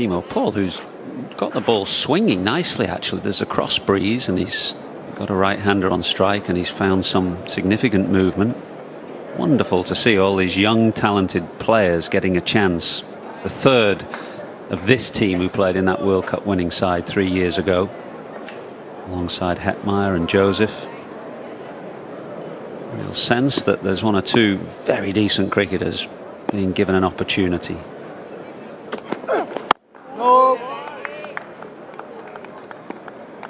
Paul, who's got the ball swinging nicely actually. There's a cross breeze and he's got a right-hander on strike and he's found some significant movement. Wonderful to see all these young talented players getting a chance. The third of this team who played in that World Cup winning side 3 years ago, alongside Hetmeyer and Joseph. Real sense that there's one or two very decent cricketers being given an opportunity.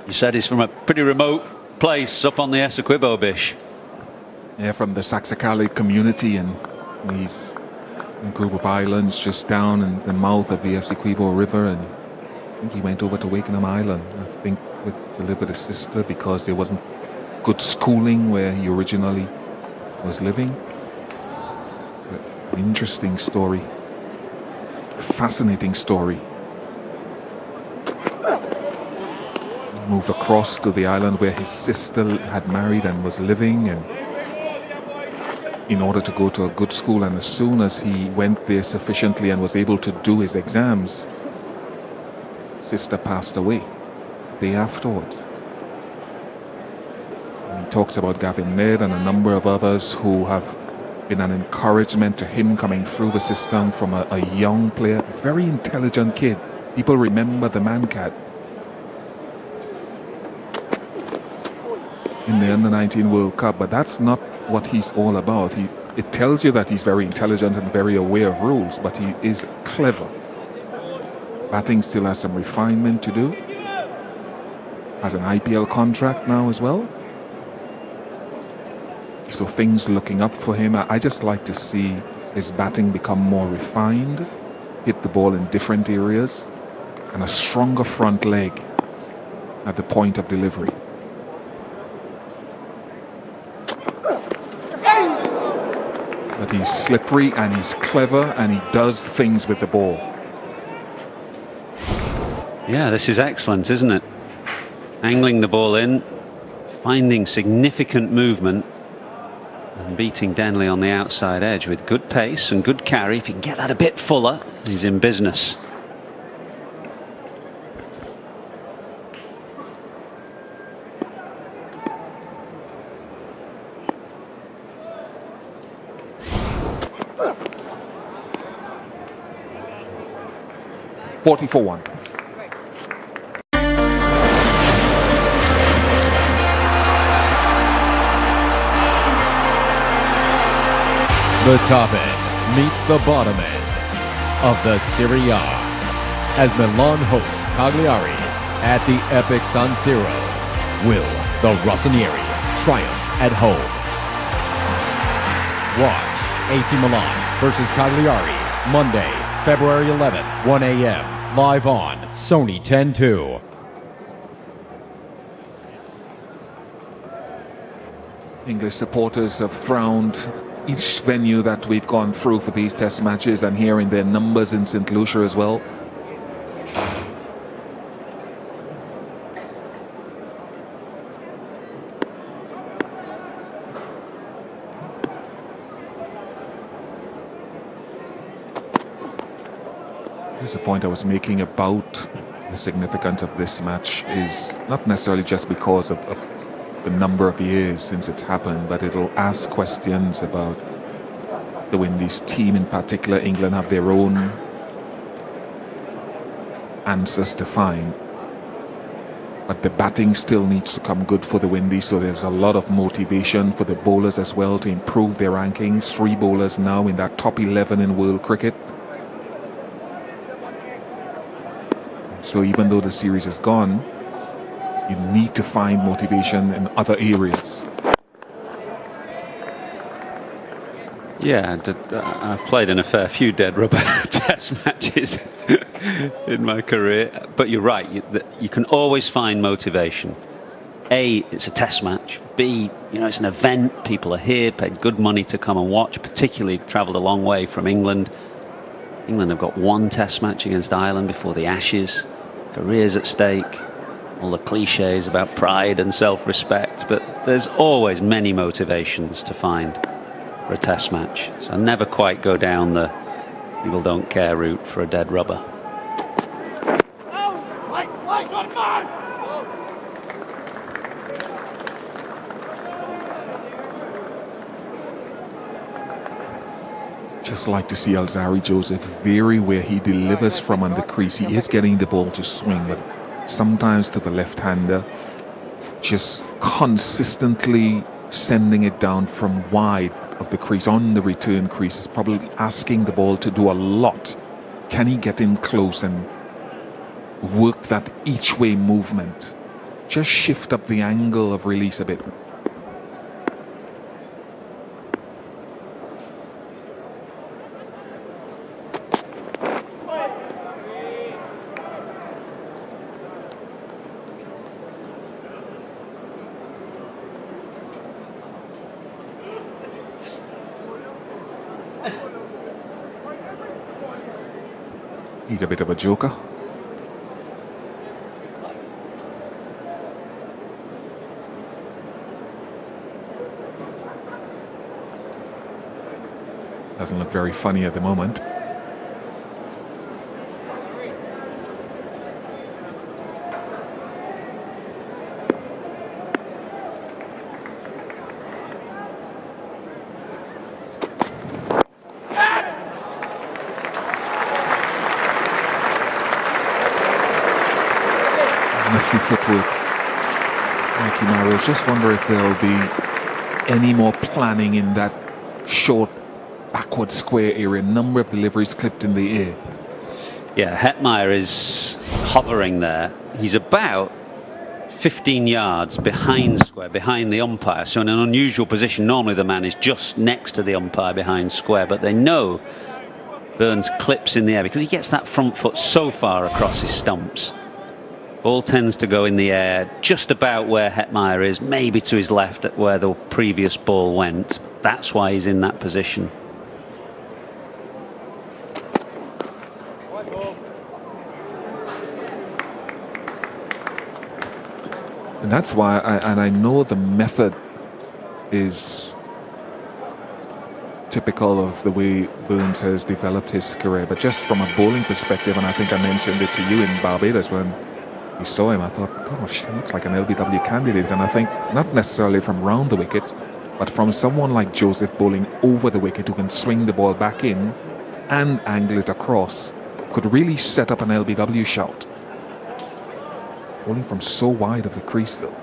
You said he's from a pretty remote place up on the Essequibo, Bish. Yeah, from the Saxacali community, and he's in a group of islands just down in the mouth of the Essequibo River, and I think he went over to Wakenham Island, I think, to live with his sister because there wasn't good schooling where he originally was living. But an interesting story, a fascinating story. Moved across to the island where his sister had married and was living, and in order to go to a good school, and as soon as he went there sufficiently and was able to do his exams, sister passed away the day afterwards. And he talks about Gavin Ned and a number of others who have been an encouragement to him coming through the system from a young player, very intelligent kid. People remember the man cat in the Under-19 World Cup, but that's not what he's all about. It tells you that he's very intelligent and very aware of rules, but he is clever. Batting still has some refinement to do. Has an IPL contract now as well. So things looking up for him. I just like to see his batting become more refined, hit the ball in different areas, and a stronger front leg at the point of delivery. But he's slippery and he's clever and he does things with the ball. Yeah, this is excellent, isn't it? Angling the ball in, finding significant movement and beating Denley on the outside edge with good pace and good carry. If he can get that a bit fuller, he's in business. For 1. The top end meets the bottom end of the Serie A as Milan hosts Cagliari at the epic San Siro. Will the Rossoneri triumph at home? Watch AC Milan versus Cagliari Monday, February 11th, 1 a.m. live on Sony 10-2. English supporters have frowned each venue that we've gone through for these test matches, and hearing their numbers in St. Lucia as well. Here's the point I was making about the significance of this match is not necessarily just because of the number of years since it's happened, but it'll ask questions about the Windies team in particular. England have their own answers to find, but the batting still needs to come good for the Windies, so there's a lot of motivation for the bowlers as well to improve their rankings. 3 bowlers now in that top 11 in world cricket. So even though the series is gone, you need to find motivation in other areas. Yeah, I've played in a fair few dead rubber test matches in my career, but you're right, you can always find motivation. A, it's a test match. B, it's an event, people are here, paid good money to come and watch, particularly travelled a long way from England. England have got 1 test match against Ireland before the Ashes, careers at stake, all the cliches about pride and self-respect, but there's always many motivations to find for a test match. So I never quite go down the people don't care route for a dead rubber. Just like to see Alzari Joseph vary where he delivers from on the crease. He is getting the ball to swing, but sometimes to the left-hander, just consistently sending it down from wide of the crease on the return crease is probably asking the ball to do a lot. Can he get in close and work that each way movement? Just shift up the angle of release a bit. He's a bit of a joker. Doesn't look very funny at the moment. Nifty footwork. Mikey Maros. Just wonder if there'll be any more planning in that short backward square area. Number of deliveries clipped in the air. Yeah, Hetmeyer is hovering there. He's about 15 yards behind square, behind the umpire. So in an unusual position, normally the man is just next to the umpire behind square, but they know Burns clips in the air because he gets that front foot so far across his stumps. Ball tends to go in the air just about where Hetmeyer is, maybe to his left at where the previous ball went. That's why he's in that position. And that's why, I know the method is typical of the way Burns has developed his career, but just from a bowling perspective, and I think I mentioned it to you in Barbados when we saw him, I thought, gosh, he looks like an LBW candidate. And I think not necessarily from round the wicket, but from someone like Joseph bowling over the wicket who can swing the ball back in and angle it across, could really set up an LBW shout. Bowling from so wide of the crease though,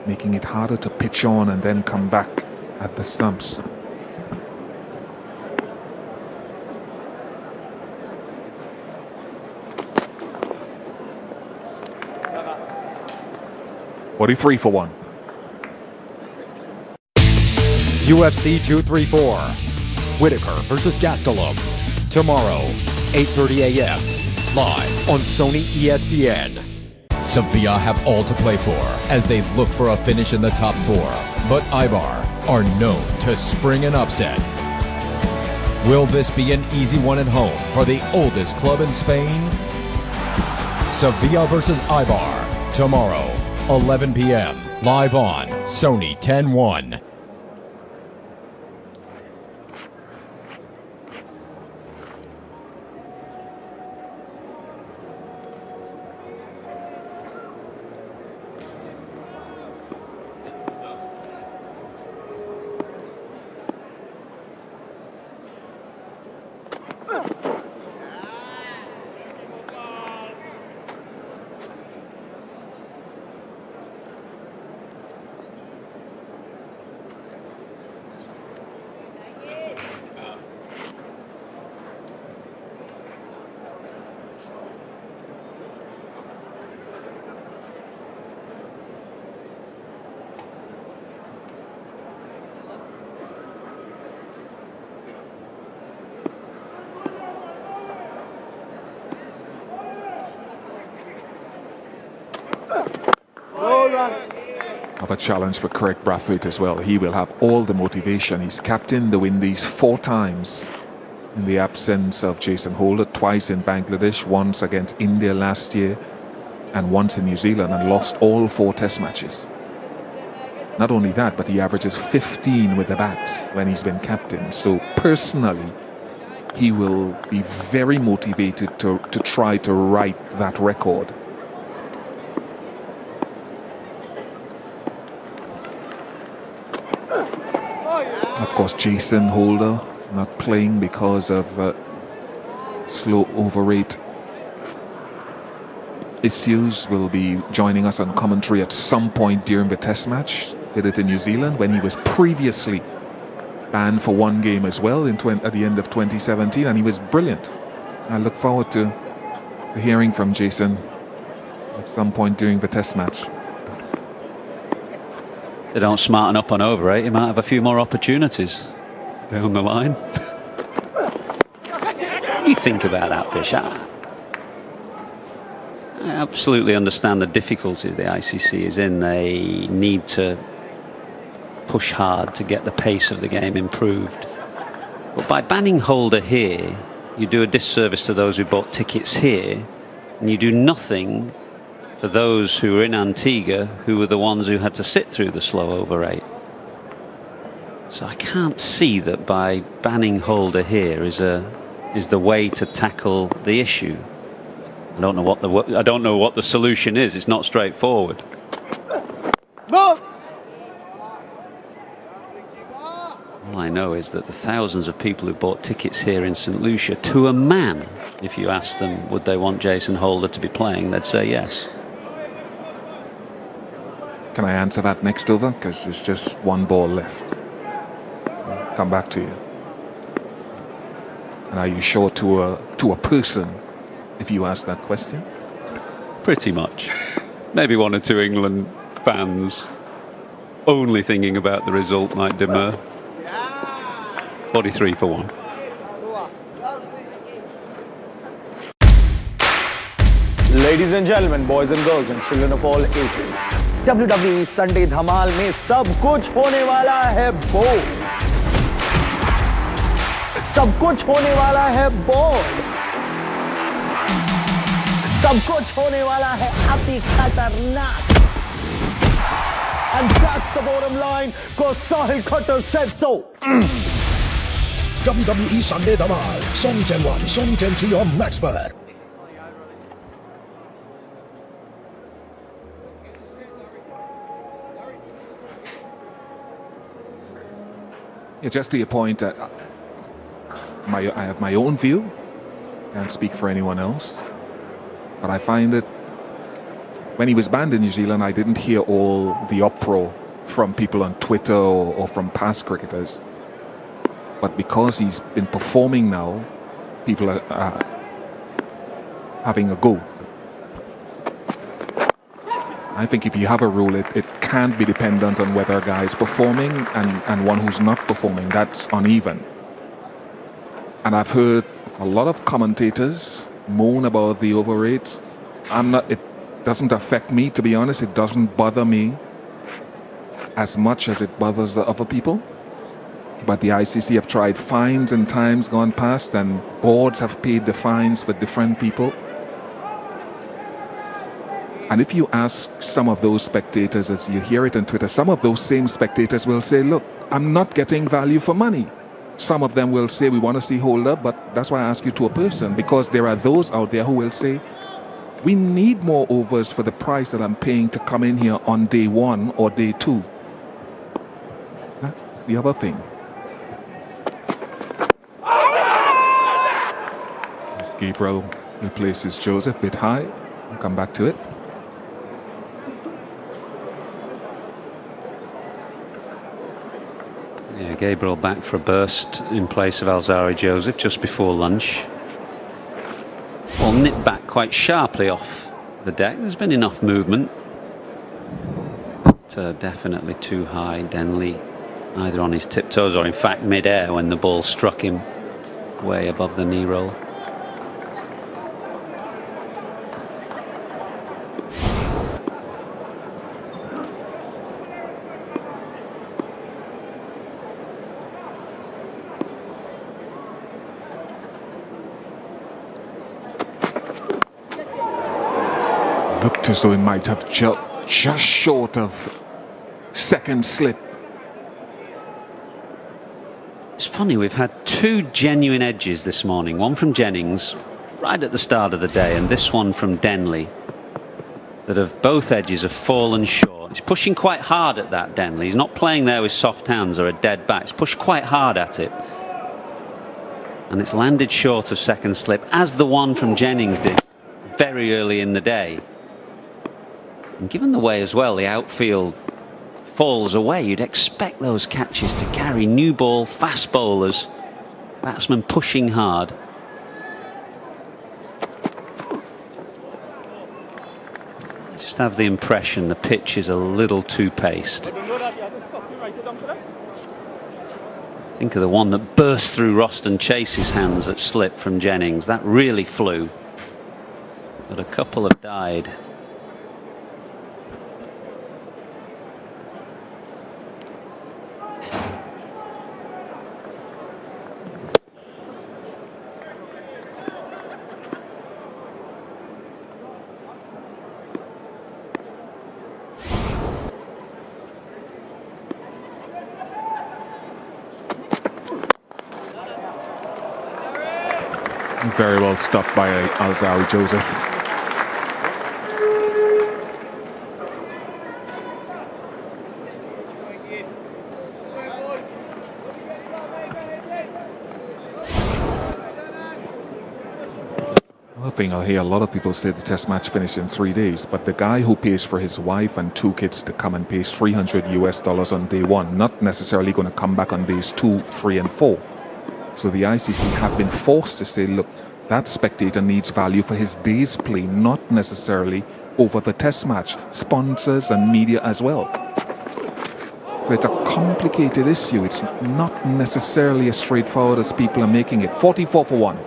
making it harder to pitch on and then come back at the stumps. .43 for 1. UFC 234. Whitaker versus Gastelum. Tomorrow, 8:30 a.m. Live on Sony ESPN. Sevilla have all to play for as they look for a finish in the top 4. But Eibar are known to spring an upset. Will this be an easy one at home for the oldest club in Spain? Sevilla versus Eibar. Tomorrow, 11 p.m. Live on Sony 10-1. Have a challenge for Craig Brathwaite as well. He will have all the motivation. He's captained the Windies 4 times in the absence of Jason Holder, twice in Bangladesh, once against India last year and once in New Zealand, and lost all 4 test matches. Not only that, but he averages 15 with the bat when he's been captain. So personally, he will be very motivated to try to right that record. Of course, Jason Holder not playing because of slow over rate issues will be joining us on commentary at some point during the test match. Did it in New Zealand when he was previously banned for one game as well at the end of 2017, and he was brilliant. I look forward to hearing from Jason at some point during the test match. They don't smarten up on over 8, he might have a few more opportunities down the line. You think about that, Fish. I absolutely understand the difficulties the ICC is in. They need to push hard to get the pace of the game improved. But by banning Holder here, you do a disservice to those who bought tickets here, and you do nothing for those who were in Antigua, who were the ones who had to sit through the slow over 8. So I can't see that by banning Holder here is the way to tackle the issue. I don't know what the solution is. It's not straightforward. No. All I know is that the thousands of people who bought tickets here in St. Lucia, to a man, if you asked them would they want Jason Holder to be playing, they'd say yes. Can I answer that next over? Because there's just one ball left. I'll come back to you. And are you sure to a person if you ask that question? Pretty much. Maybe one or two England fans only thinking about the result might demur. 43 for 1. Ladies and gentlemen, boys and girls and children of all ages, WWE Sunday धमाल में सब कुछ होने वाला है board. सब कुछ होने वाला है बोर्ड. सब कुछ होने वाला है अति खतरनाक. And that's the bottom line, cause Sahil Khattar said so. WWE Sunday Dhamal, Song 10-1, Song 10-3 on Maxpert. Yeah, just to your point, I have my own view. Can't speak for anyone else. But I find that when he was banned in New Zealand, I didn't hear all the uproar from people on Twitter or from past cricketers. But because he's been performing now, people are having a go. I think if you have a rule, it can't be dependent on whether a guy is performing and one who's not performing. That's uneven. And I've heard a lot of commentators moan about the over rates. It doesn't affect me, to be honest. It doesn't bother me as much as it bothers the other people. But the ICC have tried fines in times gone past, and boards have paid the fines for different people. And if you ask some of those spectators, as you hear it on Twitter, some of those same spectators will say, look, I'm not getting value for money. Some of them will say, we want to see Holder, but that's why I ask you to a person, because there are those out there who will say, we need more overs for the price that I'm paying to come in here on day 1 or day 2. That's the other thing. As Gabriel replaces Joseph, bit high. I'll come back to it. Yeah, Gabriel back for a burst in place of Alzari Joseph just before lunch. Well, nipped back quite sharply off the deck. There's been enough movement, but definitely too high. Denley either on his tiptoes or in fact mid-air when the ball struck him way above the knee roll. Looked as though it might have just short of second slip. It's funny, we've had two genuine edges this morning. One from Jennings right at the start of the day, and this one from Denley. That have both edges have fallen short. He's pushing quite hard at that, Denley. He's not playing there with soft hands or a dead bat. He's pushed quite hard at it. And it's landed short of second slip, as the one from Jennings did very early in the day. And given the way as well the outfield falls away, you'd expect those catches to carry new ball, fast bowlers, batsmen pushing hard. I just have the impression the pitch is a little too paced. Think of the one that burst through Roston Chase's hands at slip from Jennings. That really flew. But a couple have died. Very well stopped by Alzari Joseph. Another thing I hear a lot of people say the test match finished in 3 days, but the guy who pays for his wife and 2 kids to come and pays $300 on day 1, not necessarily going to come back on days 2, 3 and 4. So the ICC have been forced to say, look, that spectator needs value for his day's play, not necessarily over the test match. Sponsors and media as well. So it's a complicated issue. It's not necessarily as straightforward as people are making it. 44 for 1.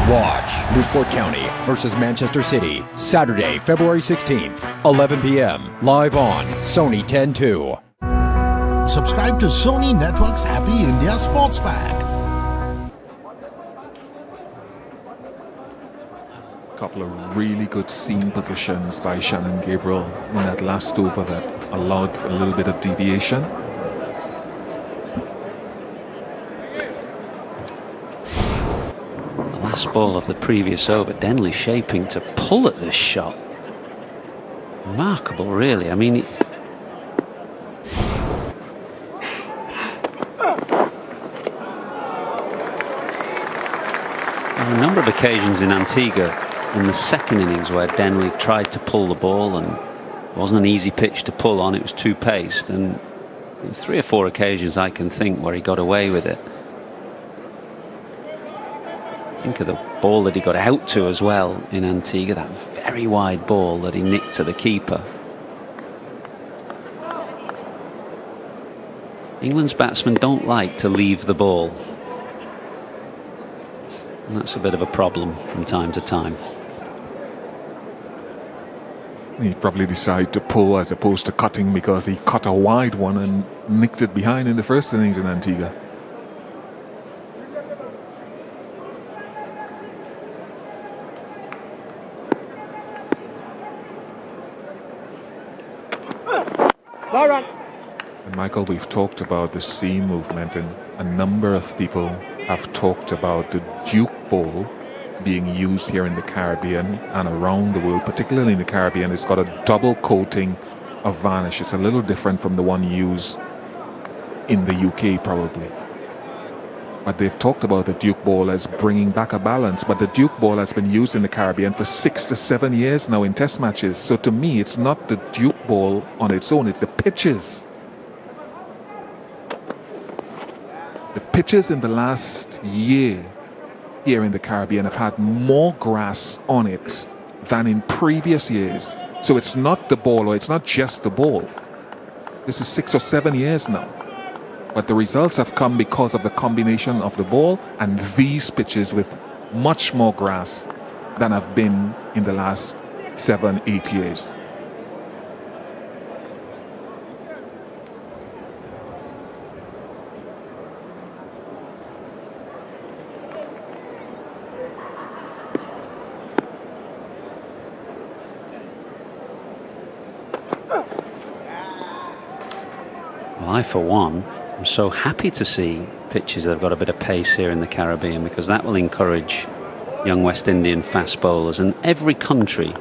Watch Newport County versus Manchester City, Saturday, February 16th, 11 p.m. Live on Sony 10-2. Subscribe to Sony Network's Happy India Sports Pack. Couple of really good seam positions by Shannon Gabriel in that last over that allowed a little bit of deviation. Last ball of the previous over, Denley shaping to pull at this shot. Remarkable, really. I mean, there were a number of occasions in Antigua in the second innings where Denley tried to pull the ball and it wasn't an easy pitch to pull on. It was too paced, and there's 3 or 4 occasions I can think where he got away with it. Think of the ball that he got out to as well in Antigua, that very wide ball that he nicked to the keeper. England's batsmen don't like to leave the ball, and that's a bit of a problem from time to time. He probably decided to pull as opposed to cutting because he cut a wide one and nicked it behind in the first innings in Antigua. And Michael, we've talked about the seam movement, and a number of people have talked about the Duke ball being used here in the Caribbean and around the world, particularly in the Caribbean. It's got a double coating of varnish. It's a little different from the one used in the UK probably. But they've talked about the Duke ball as bringing back a balance. But the Duke ball has been used in the Caribbean for 6 to 7 years now in test matches. So to me, it's not the Duke ball on its own, it's the pitches. The pitches in the last year here in the Caribbean have had more grass on it than in previous years. So it's not the ball, or it's not just the ball. This is 6 or 7 years now. But the results have come because of the combination of the ball and these pitches with much more grass than have been in the last 7, 8 years. I, for one, am so happy to see pitches that have got a bit of pace here in the Caribbean, because that will encourage young West Indian fast bowlers. And every country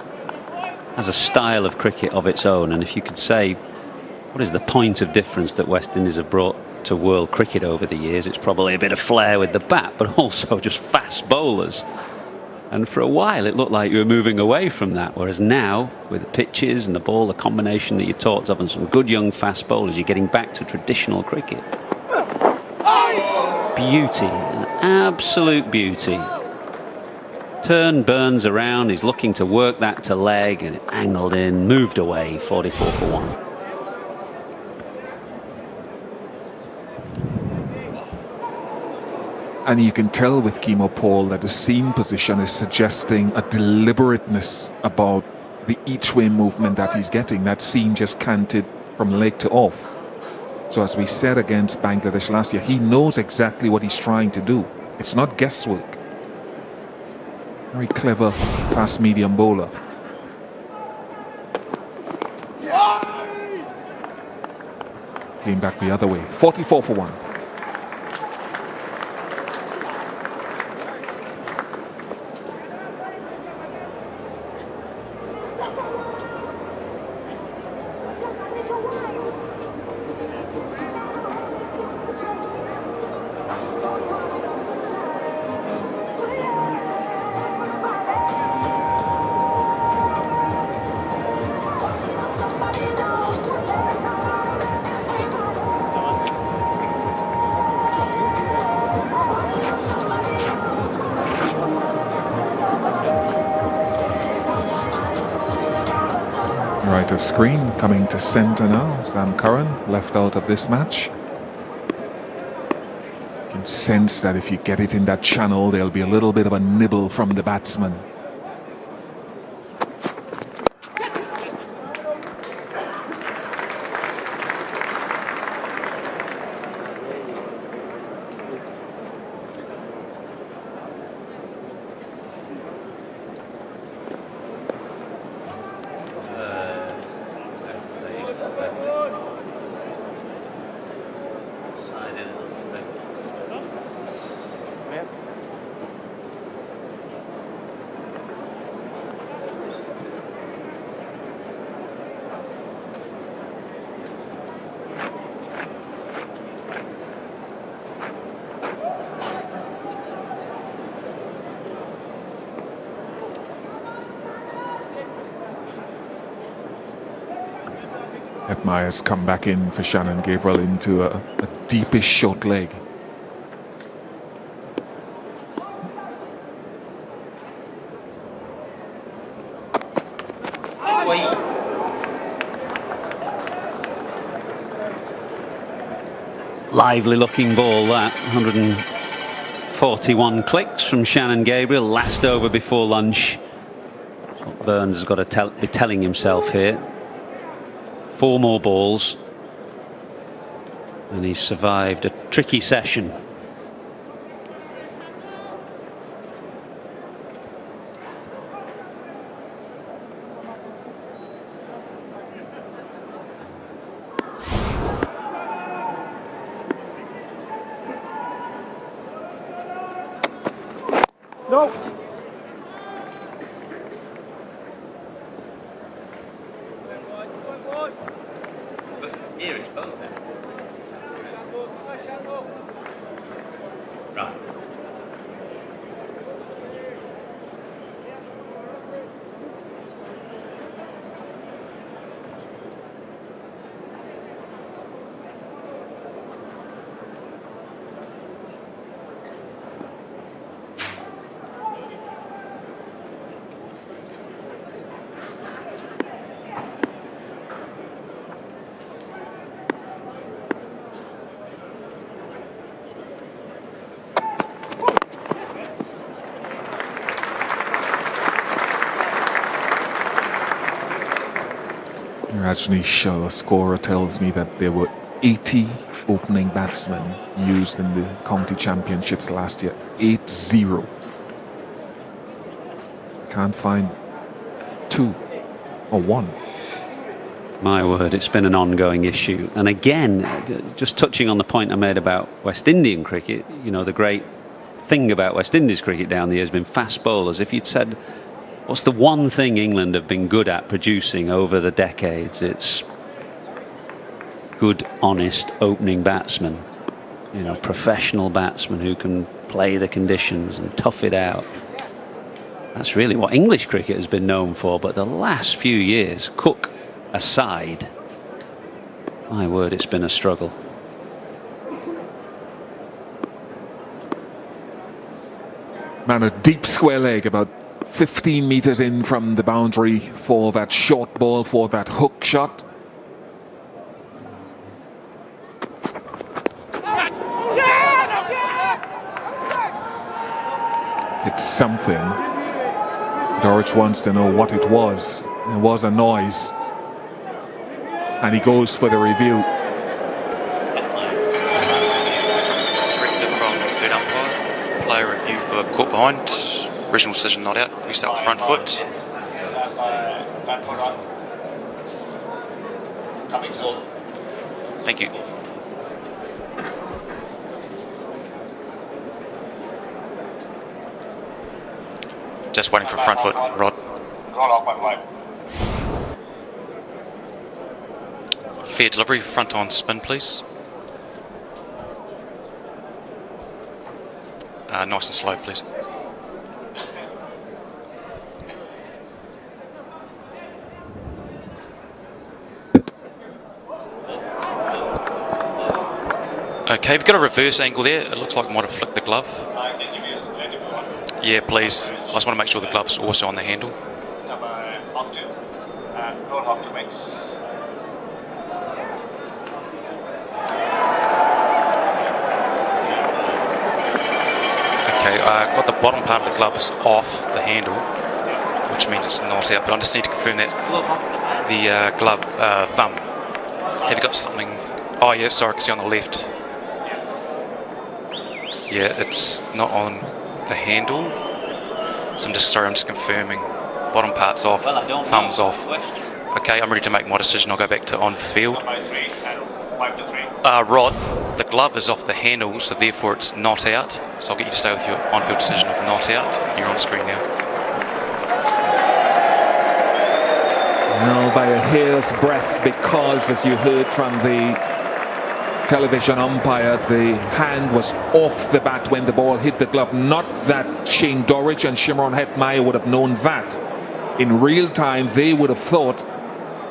has a style of cricket of its own. And if you could say, what is the point of difference that West Indies have brought to world cricket over the years? It's probably a bit of flair with the bat, but also just fast bowlers. And for a while it looked like you were moving away from that, whereas now, with the pitches and the ball, the combination that you talked of, and some good young fast bowlers, you're getting back to traditional cricket. Beauty, an absolute beauty. Turn Burns around, he's looking to work that to leg, and it angled in, moved away, 44 for 1. And you can tell with Kemo Paul that the seam position is suggesting a deliberateness about the each-way movement that he's getting. That seam just canted from leg to off. So as we said against Bangladesh last year, he knows exactly what he's trying to do. It's not guesswork. Very clever fast medium bowler. Came back the other way. 44 for 1. Right of screen, coming to centre now. Sam Curran left out of this match. You can sense that if you get it in that channel, there'll be a little bit of a nibble from the batsman. Myers come back in for Shannon Gabriel into a deepish short leg. Lively looking ball, that. 141 clicks from Shannon Gabriel, last over before lunch. That's what Burns has got to be telling himself here. 4 more balls, and he's survived a tricky session. No. Here it's both. Right. Rajneesh Shah, scorer, tells me that there were 80 opening batsmen used in the county championships last year. 80. Can't find 2 or 1. My word, it's been an ongoing issue. And again, just touching on the point I made about West Indian cricket, you know, the great thing about West Indies cricket down the years has been fast bowlers. If you'd said, what's the one thing England have been good at producing over the decades? It's good, honest opening batsmen. You know, professional batsmen who can play the conditions and tough it out. That's really what English cricket has been known for. But the last few years, Cook aside, my word, it's been a struggle. Man, a deep square leg, about 15 meters in from the boundary for that short ball, for that hook shot. It's something. Dorich wants to know what it was. There was a noise. And he goes for the review. Directed from third umpire. Player review for caught behind. Original decision not out. We start with front foot. Thank you. Just waiting for front foot, Rod. Fair delivery, front on spin, please. Nice and slow, please. Okay, we've got a reverse angle there. It looks like it might have flicked the glove. Yeah, please. I just want to make sure the glove's also on the handle. Okay, got the bottom part of the gloves off the handle, which means it's not out, but I just need to confirm that the glove thumb. Have you got something? Oh yeah, sorry, I can see on the left. Yeah, it's not on the handle. So I'm just confirming. Bottom part's off, thumb's off. Okay, I'm ready to make my decision. I'll go back to on field. Rod, the glove is off the handle, so therefore it's not out. So I'll get you to stay with your on-field decision of not out. You're on screen now. No, by a hair's breadth, because as you heard from the television umpire, the hand was off the bat when the ball hit the glove. Not that Shane Dorich and Shimron Hetmeyer would have known that. In real time, they would have thought,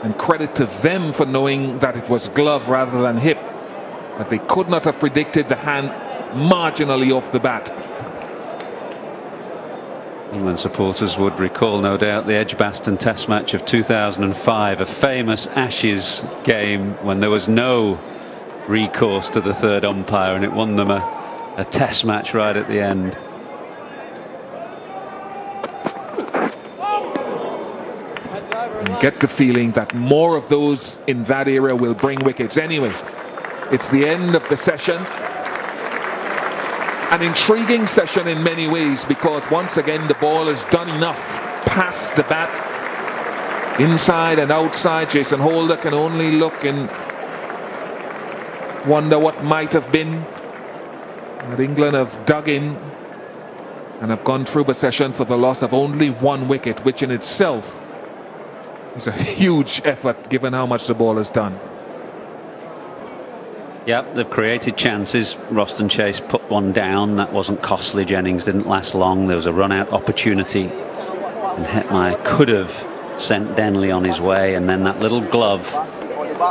and credit to them for knowing that it was glove rather than hip, but they could not have predicted the hand marginally off the bat. England supporters would recall, no doubt, the Edgbaston Test match of 2005, a famous Ashes game when there was no recourse to the third umpire, and it won them a Test match right at the end. And get the feeling that more of those in that era will bring wickets anyway. It's the end of the session. An intriguing session in many ways, because once again the ball has done enough past the bat, inside and outside. Jason Holder can only look and wonder what might have been. But England have dug in and have gone through the session for the loss of only one wicket, which in itself is a huge effort given how much the ball has done. Yep, they've created chances. Roston Chase put one down. That wasn't costly. Jennings didn't last long. There was a run-out opportunity, and Hetmeyer could have sent Denley on his way. And then that little glove,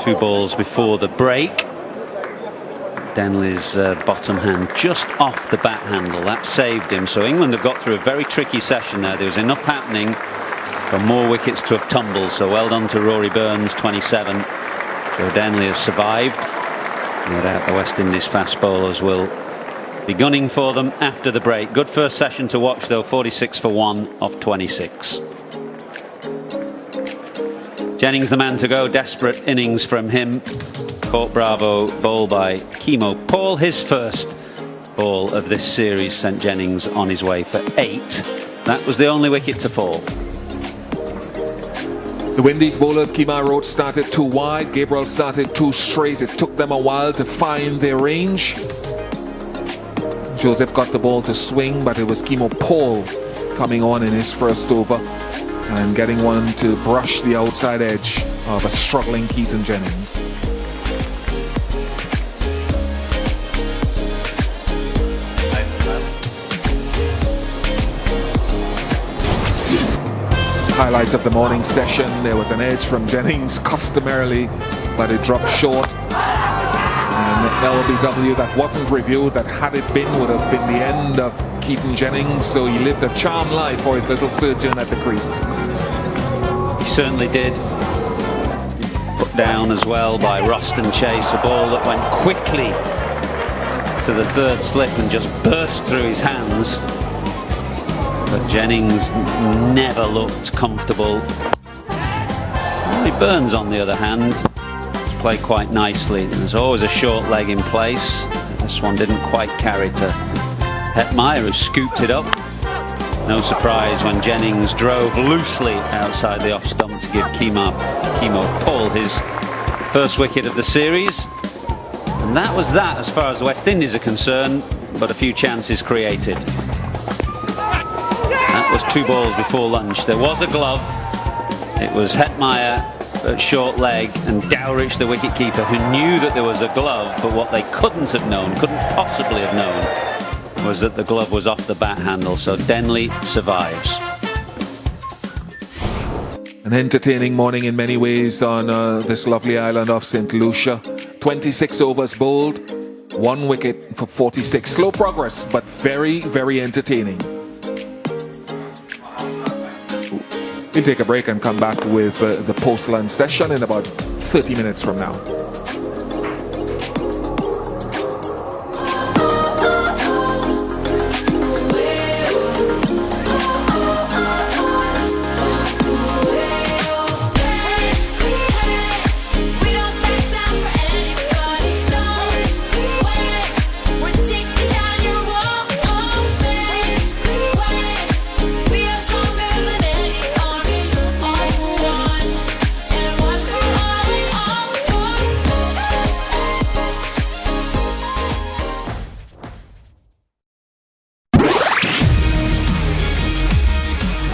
2 balls before the break. Denley's bottom hand just off the bat handle. That saved him. So England have got through a very tricky session there. There was enough happening for more wickets to have tumbled. So well done to Rory Burns, 27. Joe Denley has survived. No doubt the West Indies fast bowlers will be gunning for them after the break. Good first session to watch though, 46 for 1 of 26. Jennings the man to go, desperate innings from him. Caught Bravo, bowl by Kemo Paul. His first ball of this series sent Jennings on his way for 8. That was the only wicket to fall. The Windies bowlers, Kemar Roach started too wide, Gabriel started too straight. It took them a while to find their range. Joseph got the ball to swing, but it was Kemo Paul coming on in his first over and getting one to brush the outside edge of a struggling Keaton Jennings. Highlights of the morning session, there was an edge from Jennings customarily, but it dropped short. And LBW that wasn't reviewed, that had it been, would have been the end of Keaton Jennings, so he lived a charmed life for his little surgeon at the crease. He certainly did. Put down as well by Roston Chase, a ball that went quickly to the third slip and just burst through his hands. But Jennings never looked comfortable. Burns, on the other hand, played quite nicely. There's always a short leg in place. This one didn't quite carry to Hetmeyer, who scooped it up. No surprise when Jennings drove loosely outside the off stump to give Kemo Paul his first wicket of the series. And that was that as far as the West Indies are concerned, but a few chances created. That was 2 balls before lunch. There was a glove. It was Hetmeyer at short leg and Dowrich, the wicketkeeper, who knew that there was a glove, but what they couldn't possibly have known, was that the glove was off the bat handle. So Denley survives. An entertaining morning in many ways on this lovely island of St. Lucia. 26 overs bowled, 1 wicket for 46. Slow progress, but very, very entertaining. We'll take a break and come back with the post-lunch session in about 30 minutes from now.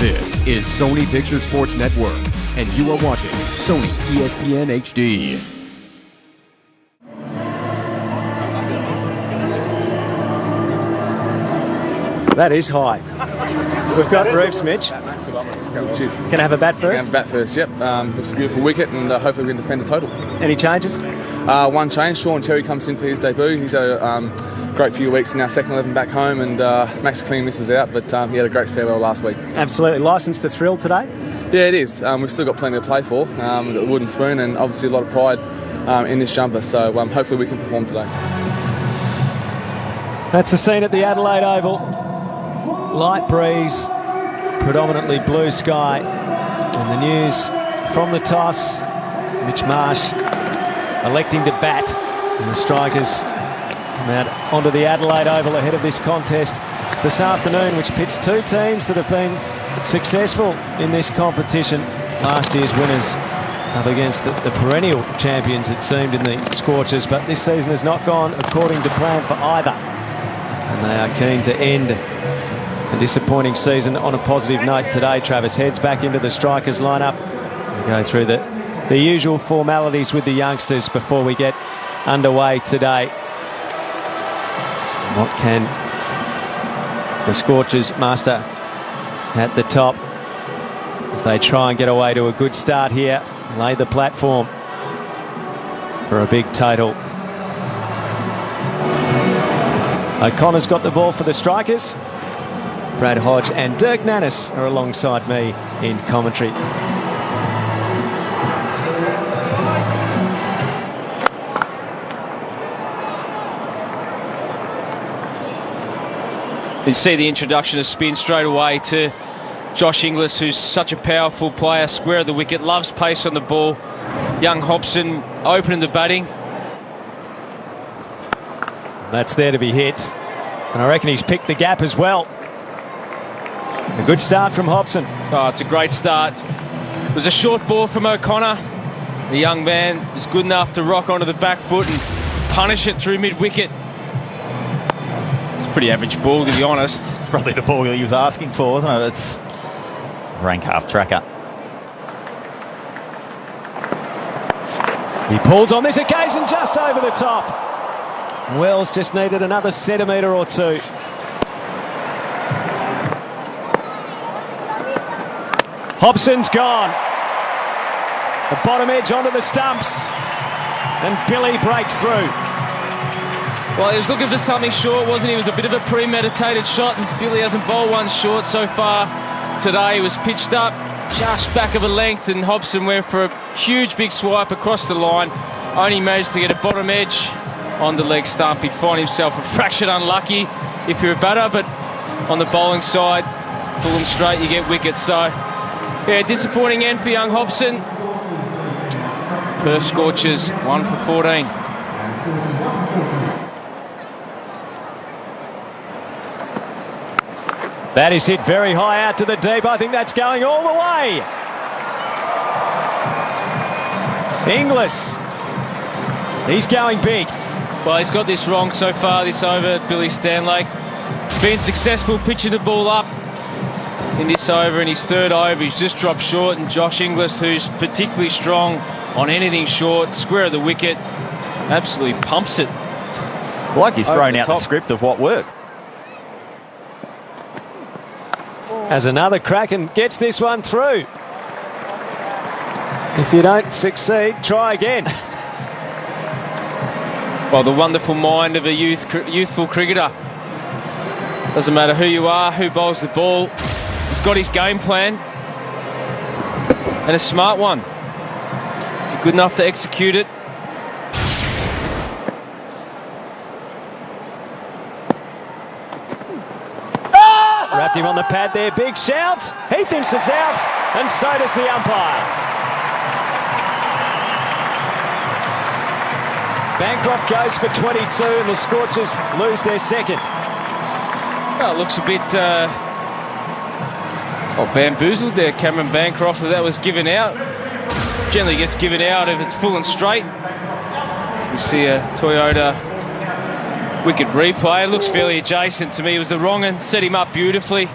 This is Sony Picture Sports Network, and you are watching Sony ESPN HD. That is high. We've got Reeves, Mitch. Cheers. Can I have a bat first? Bat first, yep. Looks a beautiful wicket, and hopefully we can defend the total. Any changes? One change. Sean Terry comes in for his debut. He's had a great few weeks in our second 11 back home, and Max Clean misses out, but he had a great farewell last week. Absolutely. Licensed to thrill today? Yeah, it is. We've still got plenty to play for. We've got the wooden spoon and obviously a lot of pride in this jumper, so hopefully we can perform today. That's the scene at the Adelaide Oval. Light breeze, predominantly blue sky, and the news from the toss, Mitch Marsh electing to bat, and the strikers come out onto the Adelaide Oval ahead of this contest this afternoon, which pits 2 teams that have been successful in this competition. Last year's winners up against the perennial champions, it seemed, in the Scorchers, but this season has not gone according to plan for either, and they are keen to end a disappointing season on a positive note today. Travis heads back into the strikers lineup. We go through the usual formalities with the youngsters before we get underway today. What can the Scorchers muster at the top as they try and get away to a good start here, lay the platform for a big total. O'Connor's got the ball for the strikers. Brad Hodge and Dirk Nannis are alongside me in commentary. You see the introduction of spin straight away to Josh Inglis, who's such a powerful player, square of the wicket, loves pace on the ball. Young Hobson opening the batting. That's there to be hit, and I reckon he's picked the gap as well. A good start from Hobson. Oh, it's a great start. It was a short ball from O'Connor. The young man is good enough to rock onto the back foot and punish it through mid-wicket. It's a pretty average ball, to be honest. It's probably the ball he was asking for, wasn't it? It's rank half tracker. He pulls on this occasion just over the top. Wells just needed another centimetre or two. Hobson's gone. The bottom edge onto the stumps. And Billy breaks through. Well, he was looking for something short, wasn't he? It was a bit of a premeditated shot, and Billy hasn't bowled one short so far today. He was pitched up just back of a length, and Hobson went for a huge big swipe across the line. Only managed to get a bottom edge on the leg stump. He'd find himself a fraction unlucky if you're a batter, but on the bowling side, full and straight, you get wickets. So, yeah, disappointing end for young Hobson. Perth Scorchers 1 for 14. That is hit very high out to the deep. I think that's going all the way. Inglis. He's going big. Well, he's got this wrong so far this over, Billy Stanlake. He's been successful pitching the ball up in this over. In his third over, he's just dropped short, and Josh Inglis, who's particularly strong on anything short, square of the wicket, absolutely pumps it. It's like he's thrown out the script of what worked. Has another crack and gets this one through. If you don't succeed, try again. Well, the wonderful mind of a youthful cricketer. Doesn't matter who you are, who bowls the ball. He's got his game plan. And a smart one. If you're good enough to execute it. Wrapped him on the pad there, big shout. He thinks it's out, and so does the umpire. Bancroft goes for 22, and the Scorchers lose their second. Well, it looks a bit bamboozled there, Cameron Bancroft. That was given out. Generally gets given out if it's full and straight. You see a Toyota wicket replay. It looks fairly adjacent to me. It was the wrong and set him up beautifully.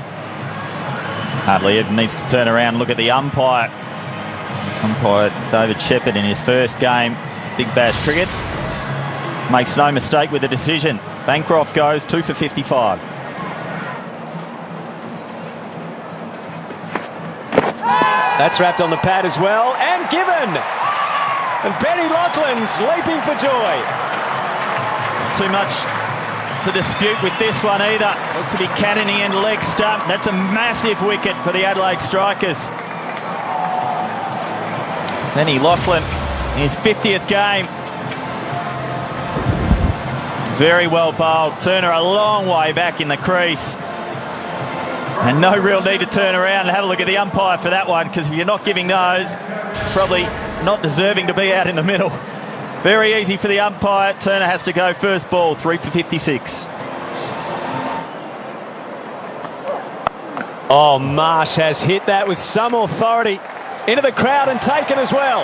Hardly even needs to turn around and look at the umpire. Umpire David Shepherd in his first game, Big Bash cricket, makes no mistake with the decision. Bancroft goes 2 for 55. That's wrapped on the pad as well, and given. And Benny Loughlin's leaping for joy. Too much to dispute with this one either. Looked to be cannoning in leg stump. That's a massive wicket for the Adelaide Strikers. Benny Loughlin in his 50th game. Very well bowled. Turner a long way back in the crease. And no real need to turn around and have a look at the umpire for that one, because if you're not giving those, probably not deserving to be out in the middle. Very easy for the umpire. Turner has to go first ball, 3 for 56. Oh, Marsh has hit that with some authority into the crowd and taken as well.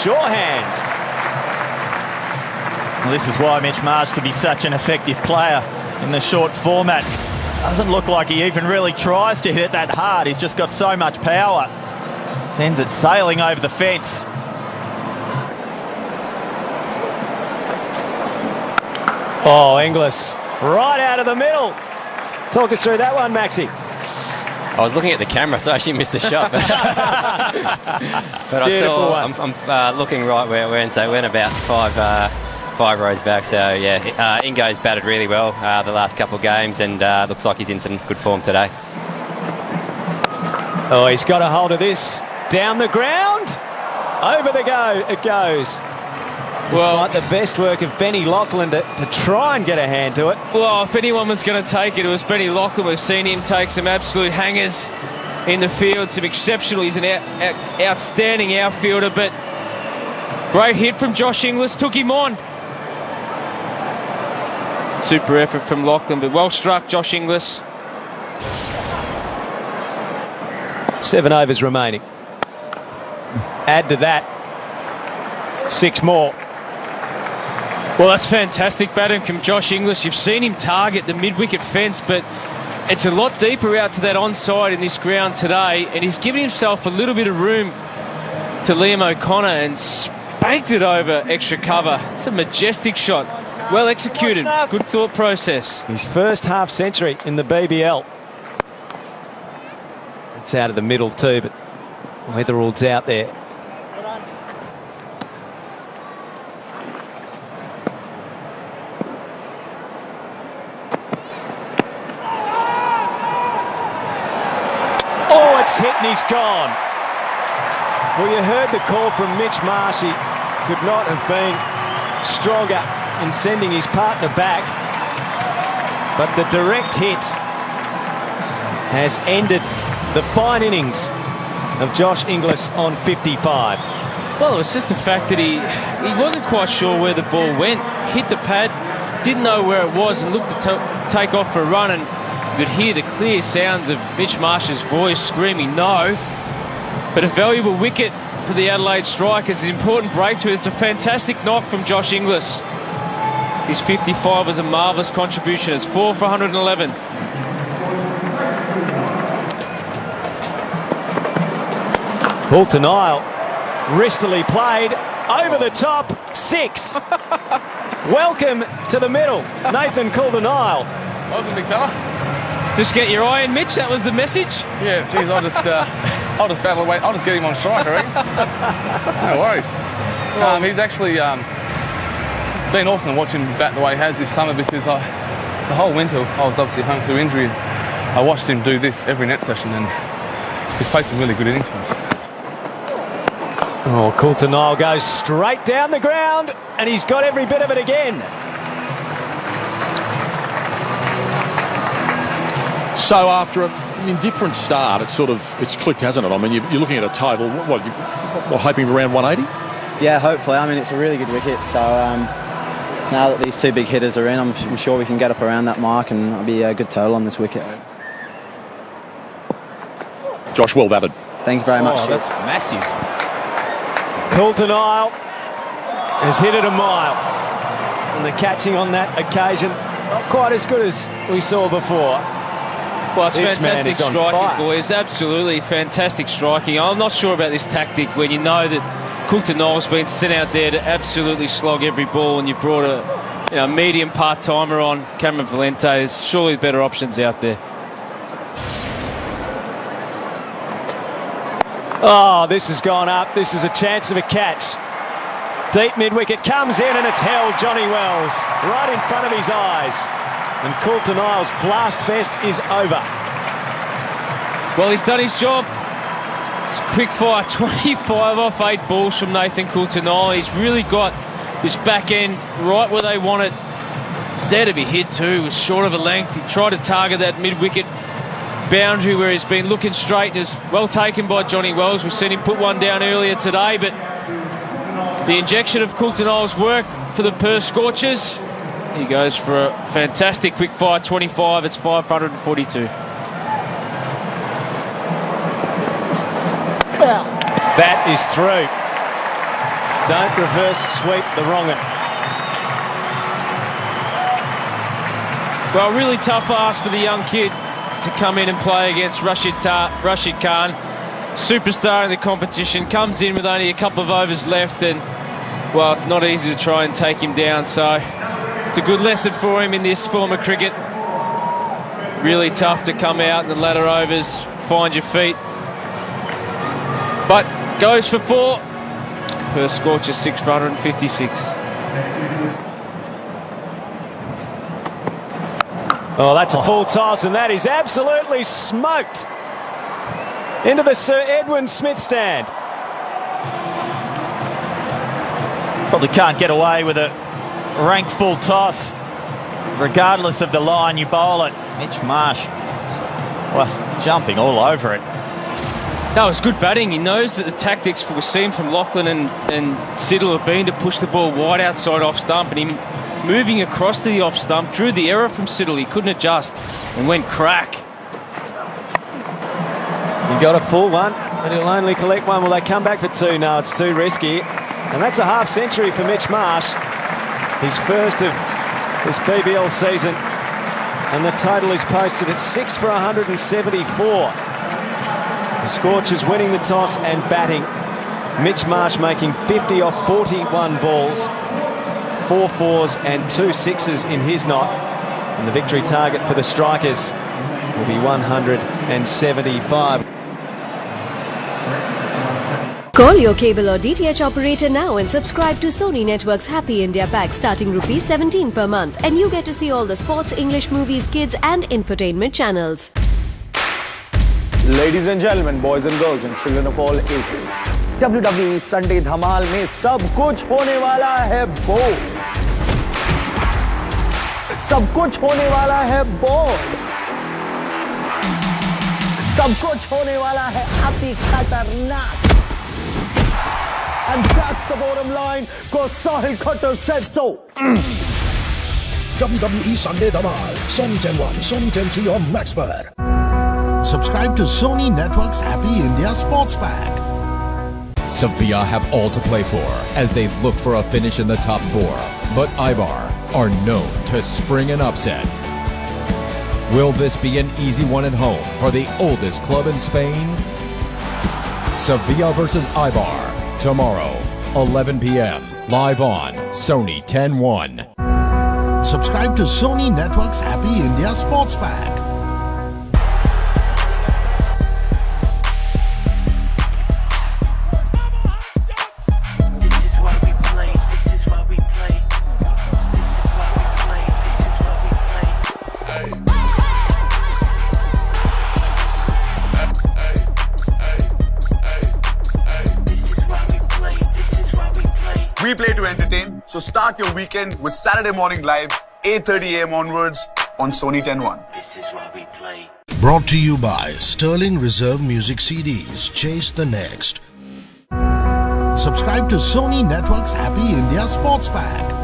Sure hands. Well, this is why Mitch Marsh could be such an effective player in the short format. Doesn't look like he even really tries to hit it that hard. He's just got so much power. Sends it sailing over the fence. Oh, Inglis, right out of the middle. Talk us through that one, Maxie. I was looking at the camera, so I actually missed a shot. But I saw, I'm looking right where it went, so it went about five rows back. So, yeah, Ingo's batted really well the last couple of games, and looks like he's in some good form today. Oh, he's got a hold of this. Down the ground. Over the go it goes. Well, despite the best work of Benny Loughlin to try and get a hand to it. Well, if anyone was going to take it, it was Benny Loughlin. We've seen him take some absolute hangers in the field, some exceptional. He's an outstanding outfielder, but great hit from Josh Inglis, took him on. Super effort from Loughlin, but well struck, Josh Inglis. 7 overs remaining. Add to that 6 more. Well, that's fantastic batting from Josh Inglis. You've seen him target the mid-wicket fence, but it's a lot deeper out to that onside in this ground today, and he's given himself a little bit of room to Liam O'Connor and spanked it over extra cover. It's a majestic shot. Well executed. Good thought process. His first half century in the BBL. It's out of the middle too, but Weatherall's out there. Oh, it's hit and he's gone. Well, you heard the call from Mitch Marsh. He could not have been stronger in sending his partner back. But the direct hit has ended the fine innings of Josh Inglis on 55. Well, it was just the fact that he wasn't quite sure where the ball went. Hit the pad, didn't know where it was, and looked to take off for a run, and you could hear the clear sounds of Mitch Marsh's voice screaming no. But a valuable wicket for the Adelaide Strikers, an important breakthrough. It's a fantastic knock from Josh Inglis. His 55 was a marvellous contribution. It's 4 for 111. Ball to Nile, wristily played, over the top, 6. Welcome to the middle, Nathan Coulter-Nile. Welcome, big fella. Just get your eye in, Mitch. That was the message. Yeah, geez, I'll just battle away. I'll just get him on strike, I reckon. No worries. He's actually been awesome to watch him bat the way he has this summer, because the whole winter I was obviously home through injury, and I watched him do this every net session, and he's played some really good innings for us. Oh, Coulter-Nile goes straight down the ground, and he's got every bit of it again. So after an indifferent start, it's clicked, hasn't it? I mean, you're looking at a total, what hoping for around 180? Yeah, hopefully. I mean, it's a really good wicket, so now that these 2 big hitters are in, I'm sure we can get up around that mark, and it'll be a good total on this wicket. Josh, well batted. Thank you very much. That's massive. Coulter-Nile has hit it a mile, and the catching on that occasion not quite as good as we saw before. Well, it's This man fantastic is on striking, fire. boys. Absolutely fantastic striking. I'm not sure about this tactic when you know that Coulter-Nile's been sent out there to absolutely slog every ball, and you brought a medium part-timer on, Cameron Valente. There's surely better options out there. Oh, this has gone up. This is a chance of a catch. Deep mid-wicket comes in, and it's held. Johnny Wells right in front of his eyes. And Coulter-Nile's blast fest is over. Well, he's done his job. It's a quick fire, 25 off 8 balls from Nathan Coulter-Nile. He's really got this back end right where they want it. It's there to be hit too. It was short of a length. He tried to target that mid-wicket boundary where he's been looking straight, and is well taken by Johnny Wells. We've seen him put one down earlier today, but the injection of Coulter-Nile's work for the Perth Scorchers. He goes for a fantastic quick fire, 25. It's 542. That is through. Don't reverse sweep the wrong end. Well, really tough ask for the young kid to come in and play against Rashid Khan, superstar in the competition. Comes in with only a couple of overs left, and well, it's not easy to try and take him down, so it's a good lesson for him in this form of cricket. Really tough to come out in the latter overs, find your feet, but goes for 4. Perth Scorchers 6 for 156. Oh, that's a full toss, and that is absolutely smoked into the Sir Edwin Smith stand. Probably can't get away with a rank full toss, regardless of the line you bowl it. Mitch Marsh, well, jumping all over it. That was good batting. He knows that the tactics we've seen from Lachlan and Siddle have been to push the ball wide outside off stump, and him moving across to the off stump drew the error from Siddle. He couldn't adjust and went crack. He got a full one. and he'll only collect one. Will they come back for two? No, it's too risky. And that's a half century for Mitch Marsh. His first of this BBL season. And the total is posted at 6 for 174. The Scorchers winning the toss and batting. Mitch Marsh making 50 off 41 balls. 4 fours and 2 sixes in his knot. And the victory target for the Strikers will be 175. Call your cable or DTH operator now and subscribe to Sony Network's Happy India pack starting ₹17 per month, and you get to see all the sports, English movies, kids and infotainment channels. Ladies and gentlemen, boys and girls and children of all ages, WWE Sunday धमाल में सब कुछ होने वाला है बोल. सब कुछ होने वाला है बोल. सब कुछ होने वाला है अति खतरनाक. And that's the bottom line, because Sahil Khattar said so. WWE Sunday Dhamal, Sony 10.1, Sony 10.3 और Max पर. Subscribe to Sony Network's Happy India Sports Pack. Sevilla have all to play for as they look for a finish in the top 4. But Eibar are known to spring an upset. Will this be an easy one at home for the oldest club in Spain? Sevilla versus Eibar. Tomorrow, 11 p.m. live on Sony 10.1. Subscribe to Sony Network's Happy India Sports Pack. We play to entertain, so start your weekend with Saturday Morning Live, 8:30 a.m. onwards on Sony 10.1. This is why we play. Brought to you by Sterling Reserve Music CDs. Chase the next. Subscribe to Sony Network's Happy India Sports Pack.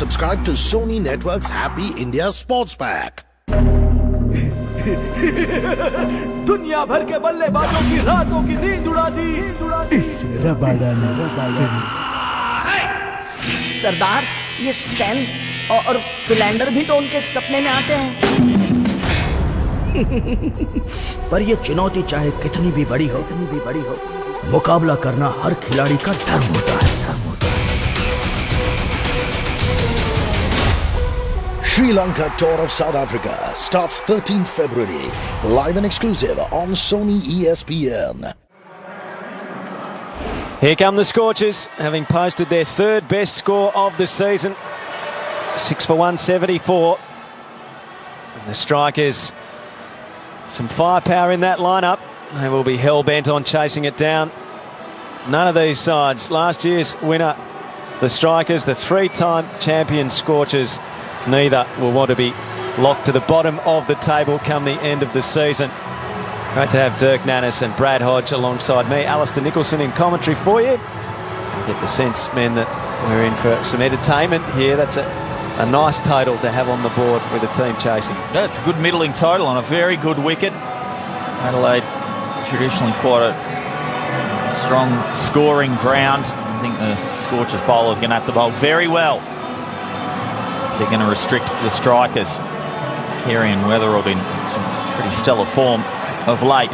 Subscribe to Sony Network's Happy India Sports Pack. दुनिया भर के बल्लेबाजों की रातों की नींद उड़ा दी इस रबाड़ा ने. सरदार, ये स्टैन और फिलैंडर भी तो उनके सपने में आते हैं. पर ये चुनौती चाहे कितनी भी बड़ी हो, मुकाबला करना हर खिलाड़ी का धर्म होता है. Sri Lanka Tour of South Africa starts 13th February, live and exclusive on Sony ESPN. Here come the Scorchers, having posted their third best score of the season. 6 for 174. And the Strikers, some firepower in that lineup. They will be hell-bent on chasing it down. None of these sides. Last year's winner, the Strikers, the 3-time champion Scorchers, neither will want to be locked to the bottom of the table come the end of the season. Great to have Dirk Nannis and Brad Hodge alongside me. Alistair Nicholson in commentary for you. Get the sense, men, that we're in for some entertainment here. That's a nice total to have on the board with the team chasing. That's a good middling total on a very good wicket. Adelaide, traditionally quite a strong scoring ground. I think the Scorchers bowler is going to have to bowl very well. They're going to restrict the Strikers. Carey and Weatherald in some pretty stellar form of late.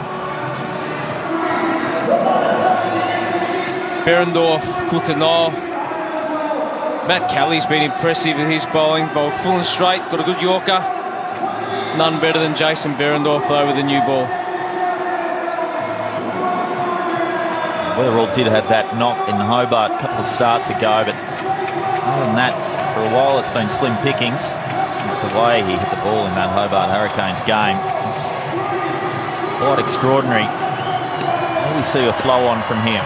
Berendorf, Coutinho. Matt Kelly's been impressive in his bowling. Bowled full and straight, got a good Yorker. None better than Jason Berendorf though with the new ball. Weatherald did have that knock in Hobart a couple of starts ago, but other than that, for a while it's been slim pickings. The way he hit the ball in that Hobart Hurricanes game is quite extraordinary. Will we see a flow on from here?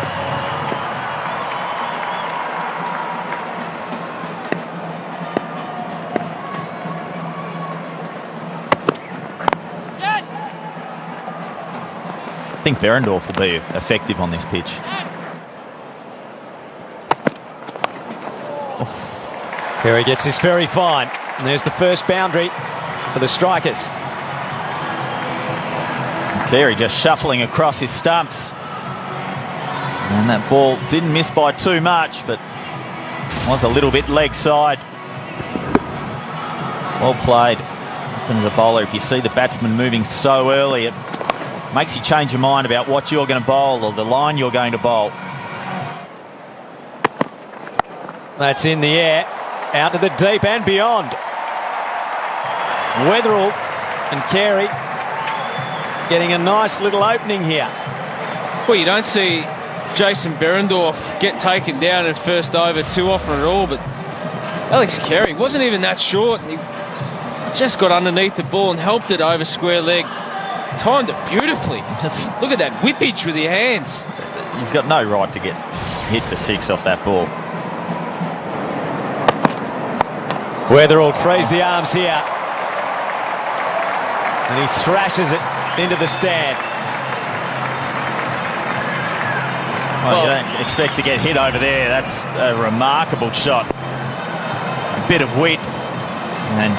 I think Behrendorff will be effective on this pitch. Carey gets his very fine. And there's the first boundary for the Strikers. Carey just shuffling across his stumps. And that ball didn't miss by too much, but was a little bit leg side. Well played. As a bowler, if you see the batsman moving so early, it makes you change your mind about what you're going to bowl or the line you're going to bowl. That's in the air, out to the deep and beyond. Weatherall and Carey getting a nice little opening here. Well, you don't see Jason Behrendorff get taken down at first over too often at all, but Alex Carey wasn't even that short. He just got underneath the ball and helped it over square leg. Timed it beautifully. Look at that whippage with your hands. You've got no right to get hit for 6 off that ball. Weatherall frees the arms here. And he thrashes it into the stand. Well, you don't expect to get hit over there. That's a remarkable shot. A bit of wit. And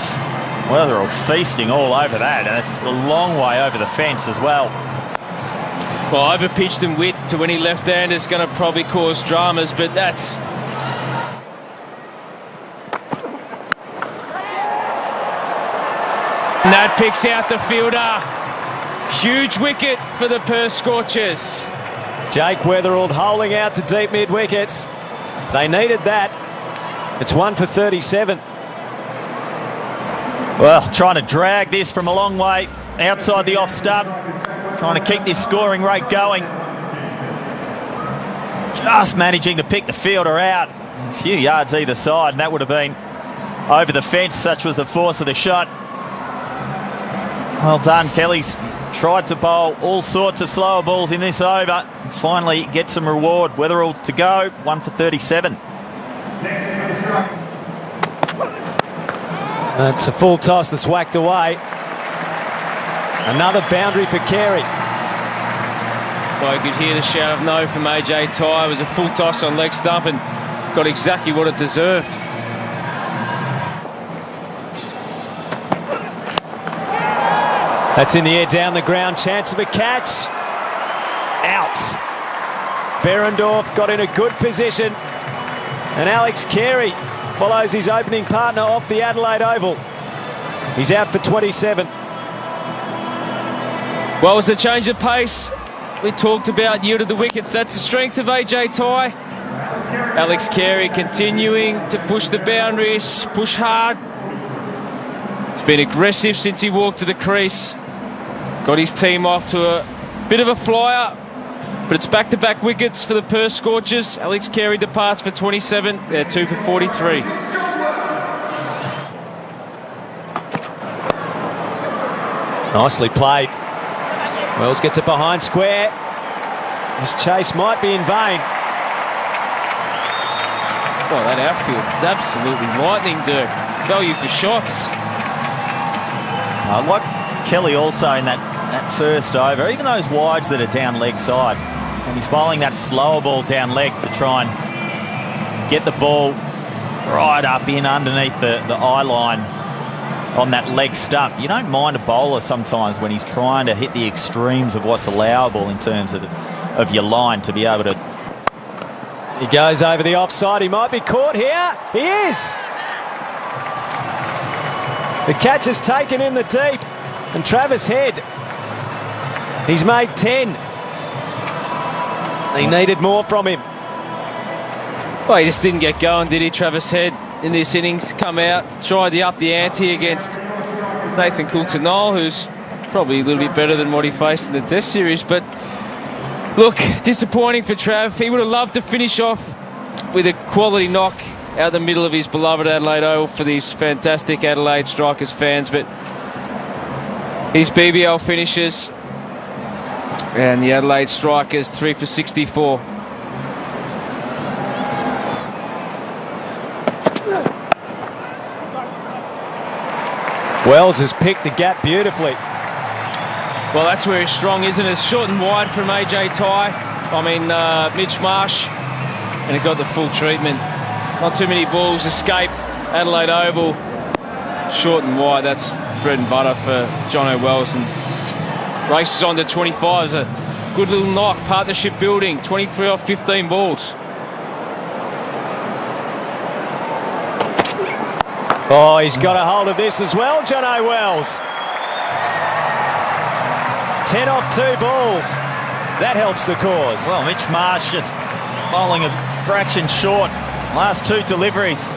Weatherall feasting all over that. And it's a long way over the fence as well. Well, over-pitched and width to any left-hander is going to probably cause dramas, but that's... And that picks out the fielder. Huge wicket for the Perth Scorchers. Jake Weatherall holding out to deep mid-wickets. They needed that. It's 1 for 37. Well, trying to drag this from a long way outside the off stump. Trying to keep this scoring rate going. Just managing to pick the fielder out. A few yards either side, and that would have been over the fence. Such was the force of the shot. Well done, Kelly's tried to bowl all sorts of slower balls in this over. Finally get some reward. Weatherall to go, 1 for 37. That's a full toss that's whacked away. Another boundary for Carey. Well, you could hear the shout of no from AJ Tye. It was a full toss on leg stump and got exactly what it deserved. That's in the air, down the ground, chance of a catch. Out. Behrendorff got in a good position. And Alex Carey follows his opening partner off the Adelaide Oval. He's out for 27. Well, it was the change of pace we talked about, yielded the wickets. That's the strength of AJ Tye. Alex Carey continuing to push the boundaries, push hard. He's been aggressive since he walked to the crease. Got his team off to a bit of a flyer, but it's back-to-back wickets for the Perth Scorchers. Alex Carey departs for 27. They're 2 for 43. Nicely played. Wells gets it behind square. His chase might be in vain. Well, that outfield is absolutely lightning, Dirk. Value for shots. Like Kelly also in that first over, even those wides that are down leg side, and he's bowling that slower ball down leg to try and get the ball right up in underneath the eye line on that leg stump. You don't mind a bowler sometimes when he's trying to hit the extremes of what's allowable in terms of your line to be able to... He goes over the offside. He might be caught here. He is. The catch is taken in the deep. And Travis Head, he's made 10. They needed more from him. Well, he just didn't get going, did he, Travis Head, in this innings? Come out, tried to up the ante against Nathan Coulter-Nile, who's probably a little bit better than what he faced in the Test series. But look, disappointing for Trav. He would have loved to finish off with a quality knock out the middle of his beloved Adelaide Oval for these fantastic Adelaide Strikers fans, but his BBL finishes, and the Adelaide Strikers 3 for 64. Wells has picked the gap beautifully. Well, that's where he's strong, isn't it? Short and wide from Mitch Marsh. And he got the full treatment. Not too many balls escape Adelaide Oval. Short and wide, that's bread and butter for Jono Wells. And races on to 25 is a good little knock, partnership building. 23 off 15 balls. Oh, he's got a hold of this as well, Jono Wells. 10 off 2 balls. That helps the cause. Well, Mitch Marsh just bowling a fraction short. Last 2 deliveries.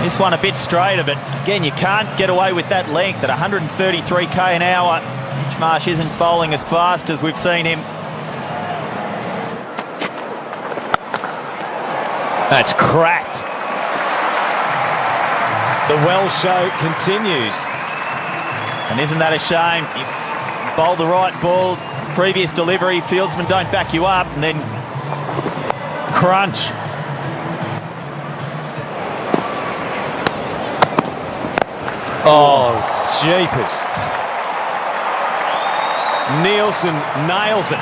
This one a bit straighter, but again, you can't get away with that length at 133 k an hour. Mitch Marsh isn't bowling as fast as we've seen him. That's cracked. The Wells show continues. And isn't that a shame? You bowl the right ball, previous delivery, fieldsmen don't back you up, and then crunch. Oh, jeepers. Nielsen nails it.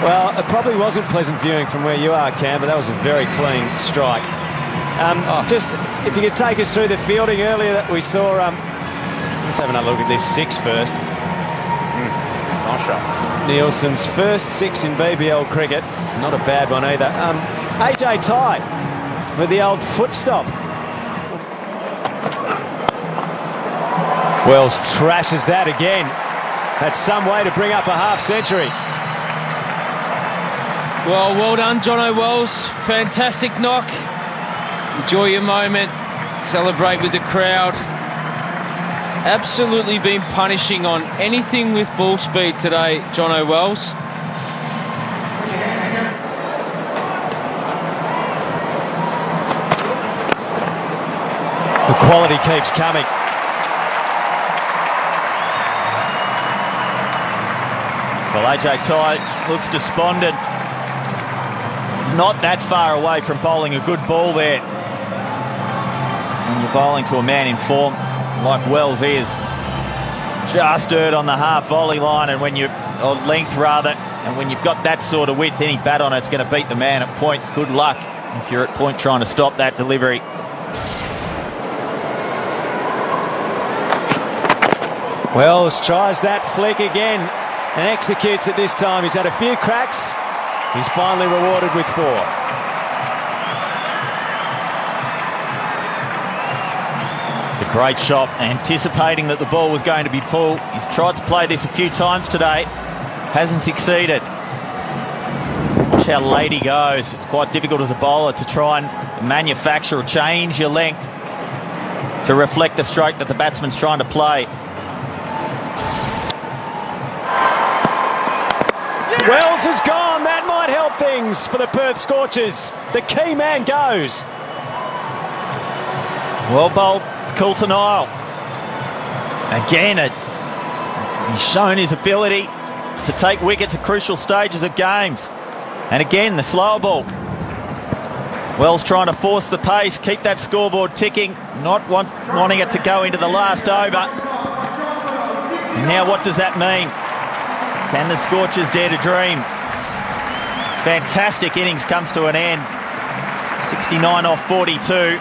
Well, it probably wasn't pleasant viewing from where you are, Cam, but that was a very clean strike. Just, if you could take us through the fielding earlier that we saw. Let's have another look at this 6 first. Nice shot. Nielsen's first 6 in BBL cricket. Not a bad one either. AJ Tye with the old foot stop. Wells thrashes that again. That's some way to bring up a half century. Well done, Jono Wells. Fantastic knock. Enjoy your moment. Celebrate with the crowd. He's absolutely been punishing on anything with ball speed today, Jono Wells. The quality keeps coming. Well, AJ Tye looks despondent. It's not that far away from bowling a good ball there. When you're bowling to a man in form like Wells is, just earned on the half volley line, and when you're on length rather, and when you've got that sort of width, any bat on it's going to beat the man at point. Good luck if you're at point trying to stop that delivery. Wells tries that flick again and executes it this time. He's had a few cracks. He's finally rewarded with 4. It's a great shot, anticipating that the ball was going to be pulled. He's tried to play this a few times today, hasn't succeeded. Watch how late he goes. It's quite difficult as a bowler to try and manufacture or change your length to reflect the stroke that the batsman's trying to play. Wells is gone. That might help things for the Perth Scorchers. The key man goes. Well bowled, Coulton Isle. Again, he's shown his ability to take wickets at crucial stages of games. And again, the slower ball. Wells trying to force the pace, keep that scoreboard ticking, not wanting it to go into the last over. And now what does that mean? Can the Scorchers dare to dream? Fantastic innings comes to an end. 69 off 42.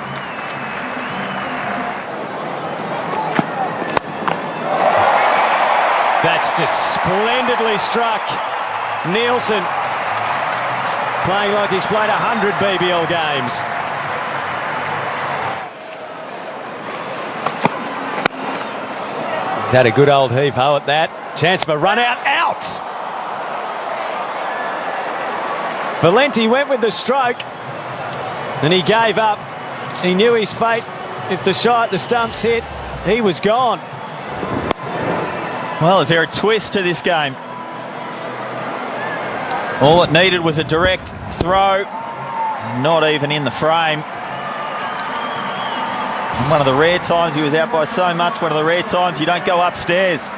That's just splendidly struck. Nielsen playing like he's played 100 BBL games. He's had a good old heave-ho at that. Chance for a run out. Valenti went with the stroke and he gave up. He knew his fate. If the shot, the stumps hit, he was gone. Well, is there a twist to this game? All it needed was a direct throw, not even in the frame. And one of the rare times he was out by so much, one of the rare times you don't go upstairs.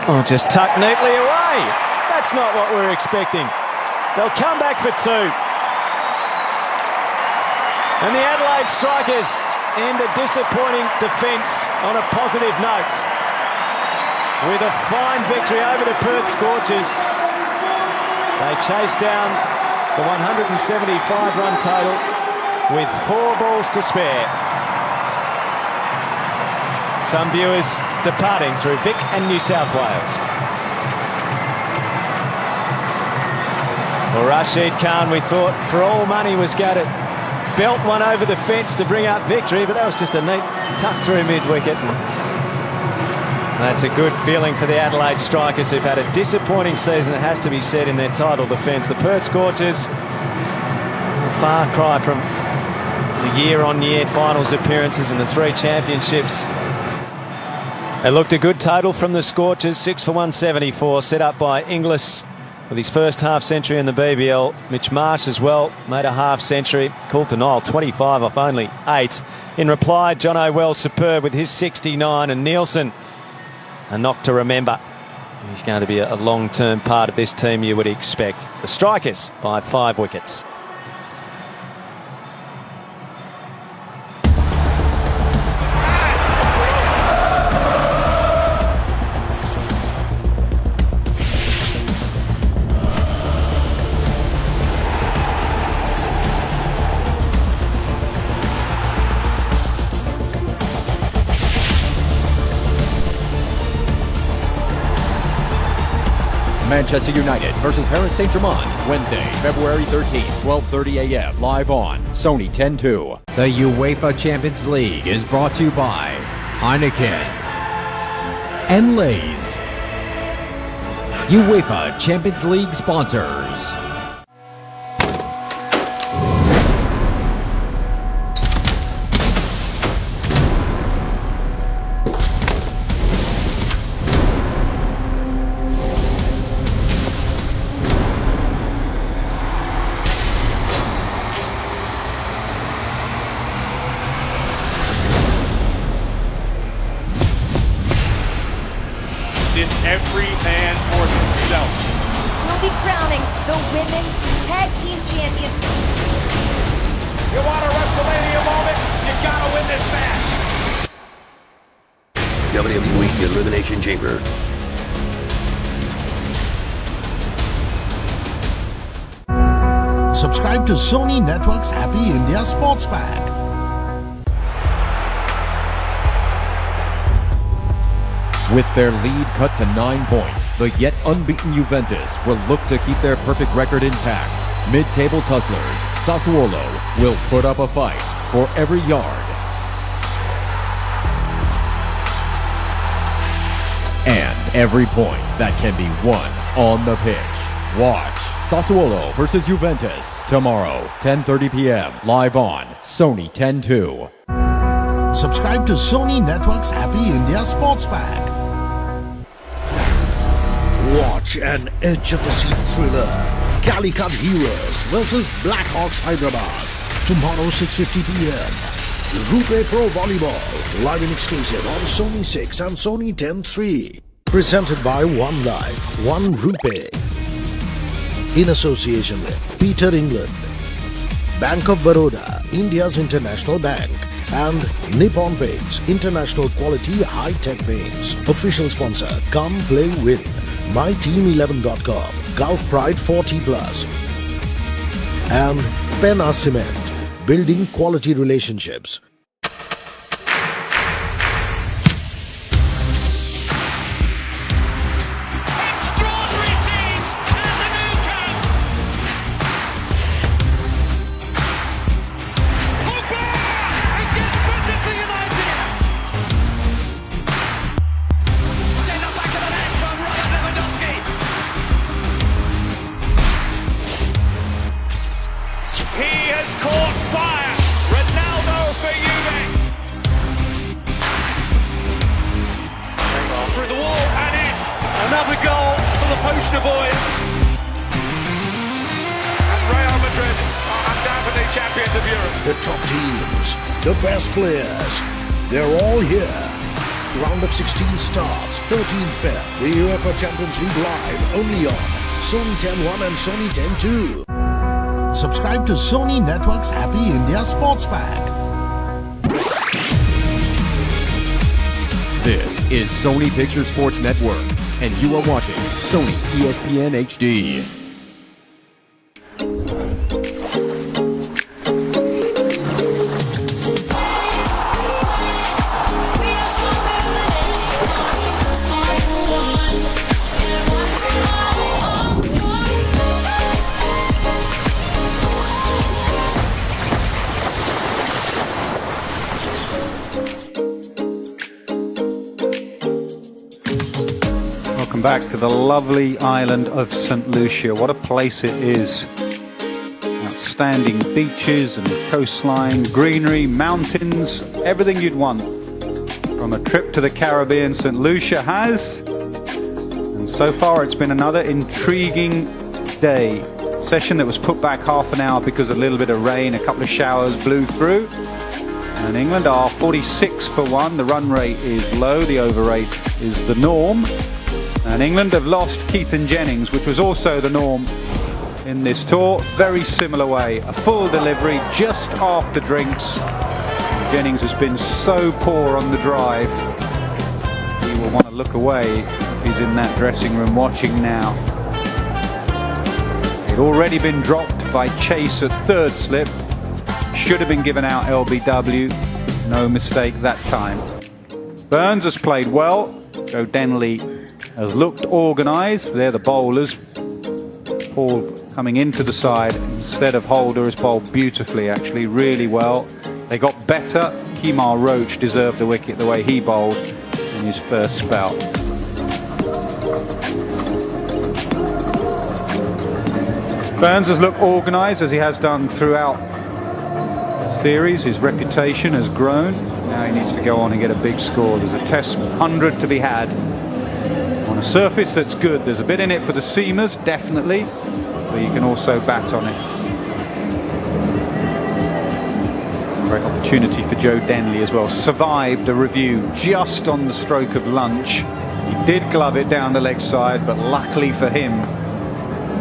Oh, just tucked neatly away. That's not what we're expecting. They'll come back for 2. And the Adelaide Strikers end a disappointing defence on a positive note with a fine victory over the Perth Scorchers. They chased down the 175-run total with 4 balls to spare. Some viewers departing through Vic and New South Wales. Well, Rashid Khan, we thought for all money was going to belt one over the fence to bring out victory, but that was just a neat tuck through mid-wicket. That's a good feeling for the Adelaide Strikers, who've had a disappointing season, it has to be said, in their title defence. The Perth Scorchers, a far cry from the year-on-year finals appearances in the 3 championships. It looked a good total from the Scorchers, 6 for 174, set up by Inglis with his first half-century in the BBL. Mitch Marsh as well made a half-century. Coulter Nile, 25 off only 8. In reply, John O'Well superb with his 69, and Nielsen, a knock to remember. He's going to be a long-term part of this team, you would expect. The Strikers by 5 wickets. Manchester United versus Paris Saint-Germain, Wednesday, February 13th, 12:30 a.m. Live on Sony 10-2. The UEFA Champions League is brought to you by Heineken and Lay's. UEFA Champions League sponsors. It's every man for himself. We'll be crowning the Women's Tag Team Champion. You want a WrestleMania moment? You gotta win this match. WWE Elimination Chamber. Subscribe to Sony Network's Happy India Sports Pack. With their lead cut to 9 points, the yet unbeaten Juventus will look to keep their perfect record intact. Mid-table tusslers, Sassuolo, will put up a fight for every yard and every point that can be won on the pitch. Watch Sassuolo versus Juventus tomorrow, 10:30 p.m. live on Sony 10-2. Subscribe to Sony Network's Happy India Sports Pack. Watch an edge-of-the-seat thriller. Calicut Heroes versus Blackhawks Hyderabad. Tomorrow, 6:50 p.m. Rupee Pro Volleyball. Live and exclusive on Sony 6 and Sony 10-3. Presented by One Life, One Rupee. In association with Peter England, Bank of Baroda, India's international bank, and Nippon Paints, international quality high-tech paints. Official sponsor, Come Play Win. MyTeam11.com, Gulf Pride 40+. And Penna Cement, building quality relationships. Another goal for the poster boys. And Real Madrid are undoubtedly champions of Europe. The top teams, the best players, they're all here. Round of 16 starts, 13th Feb. The UEFA Champions League live only on Sony 10-1 and Sony 10-2. subscribe to Sony Network's Happy India Sports Pack. This is Sony Picture Sports Network, and you are watching Sony ESPN HD. Back to the lovely island of St. Lucia. What a place it is. Outstanding beaches and coastline, greenery, mountains, everything you'd want from a trip to the Caribbean. St. Lucia has. And so far it's been another intriguing day. Session that was put back half an hour because a little bit of rain, a couple of showers blew through. And England are 46 for 1. The run rate is low, the over rate is the norm. And England have lost Keith and Jennings, which was also the norm in this tour. Very similar way. A full delivery just after drinks. And Jennings has been so poor on the drive. He will want to look away if he's in that dressing room watching now. He'd already been dropped by Chase at third slip. Should have been given out LBW. No mistake that time. Burns has played well. Joe Denley has looked organised. They're the bowlers. Paul coming into the side instead of Holder has bowled beautifully, actually, really well. They got better. Kemar Roach deserved the wicket the way he bowled in his first spell. Burns has looked organised as he has done throughout the series. His reputation has grown. Now he needs to go on and get a big score. There's a test 100 to be had. On a surface that's good. There's a bit in it for the seamers, definitely, but you can also bat on it. Great opportunity for Joe Denley as well. Survived a review just on the stroke of lunch. He did glove it down the leg side, but luckily for him,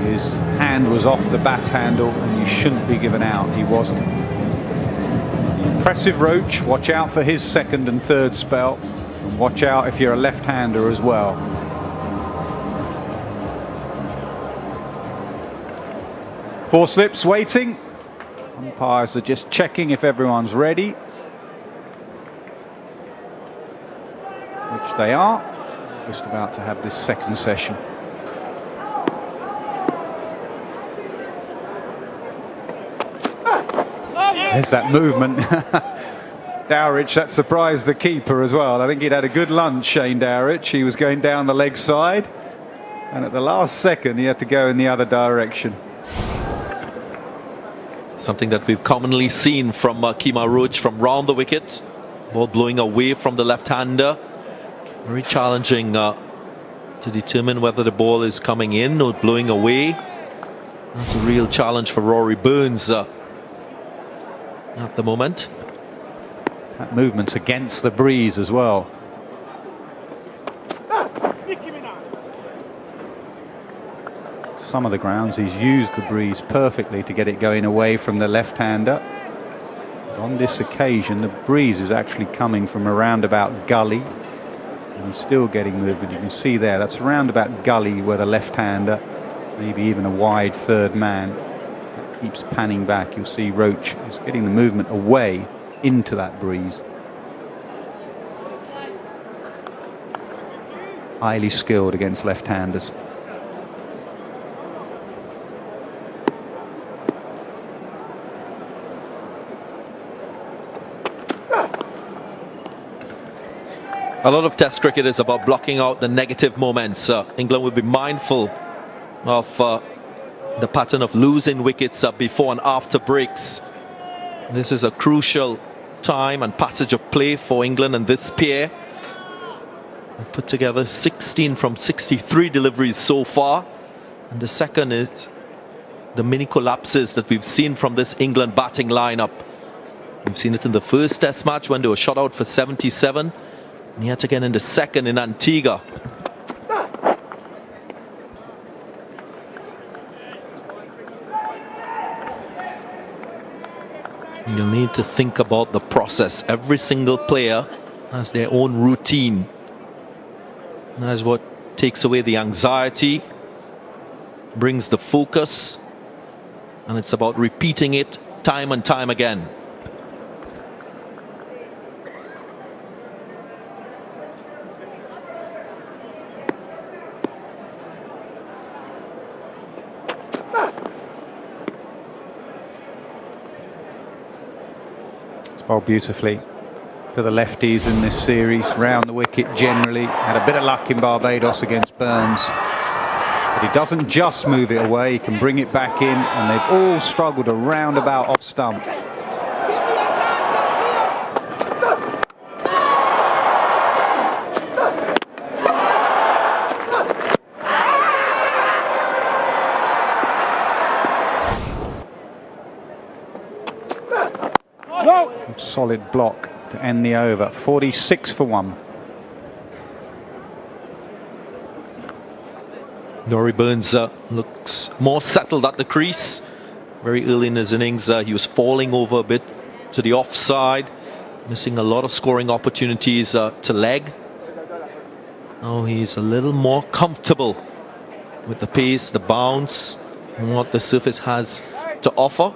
his hand was off the bat handle and you shouldn't be given out. He wasn't. The impressive Roach, watch out for his second and third spell. And watch out if you're a left-hander as well. Four slips waiting. Umpires are just checking if everyone's ready. Which they are. Just about to have this second session. There's that movement. Dowrich, that surprised the keeper as well. I think he'd had a good lunch, Shane Dowrich. He was going down the leg side. And at the last second, he had to go in the other direction. Something that we've commonly seen from Kemar Roach from round the wicket. Ball blowing away from the left-hander. Very challenging to determine whether the ball is coming in or blowing away. That's a real challenge for Rory Burns at the moment. That movement's against the breeze as well. Some of the grounds he's used the breeze perfectly to get it going away from the left-hander. On this occasion the breeze is actually coming from a roundabout gully and he's still getting movement. You can see there, that's a roundabout gully where the left-hander, maybe even a wide third man, keeps panning back. You'll see Roach is getting the movement away into that breeze. Highly skilled against left-handers. A lot of Test cricket is about blocking out the negative moments. England will be mindful of the pattern of losing wickets before and after breaks. This is a crucial time and passage of play for England and this pair. They've put together 16 from 63 deliveries so far. And the second is the mini collapses that we've seen from this England batting lineup. We've seen it in the first Test match when they were shot out for 77. And yet again in the second in Antigua. You'll need to think about the process. Every single player has their own routine. And that's what takes away the anxiety, brings the focus, and it's about repeating it time and time again. Bowled beautifully for the lefties in this series, round the wicket generally. Had a bit of luck in Barbados against Burns, but he doesn't just move it away, he can bring it back in, and they've all struggled around about off stump. Solid block to end the over. 46 for 1. Laurie Burns looks more settled at the crease. Very early in his innings, he was falling over a bit to the offside, missing a lot of scoring opportunities to leg. Now he's a little more comfortable with the pace, the bounce, and what the surface has to offer.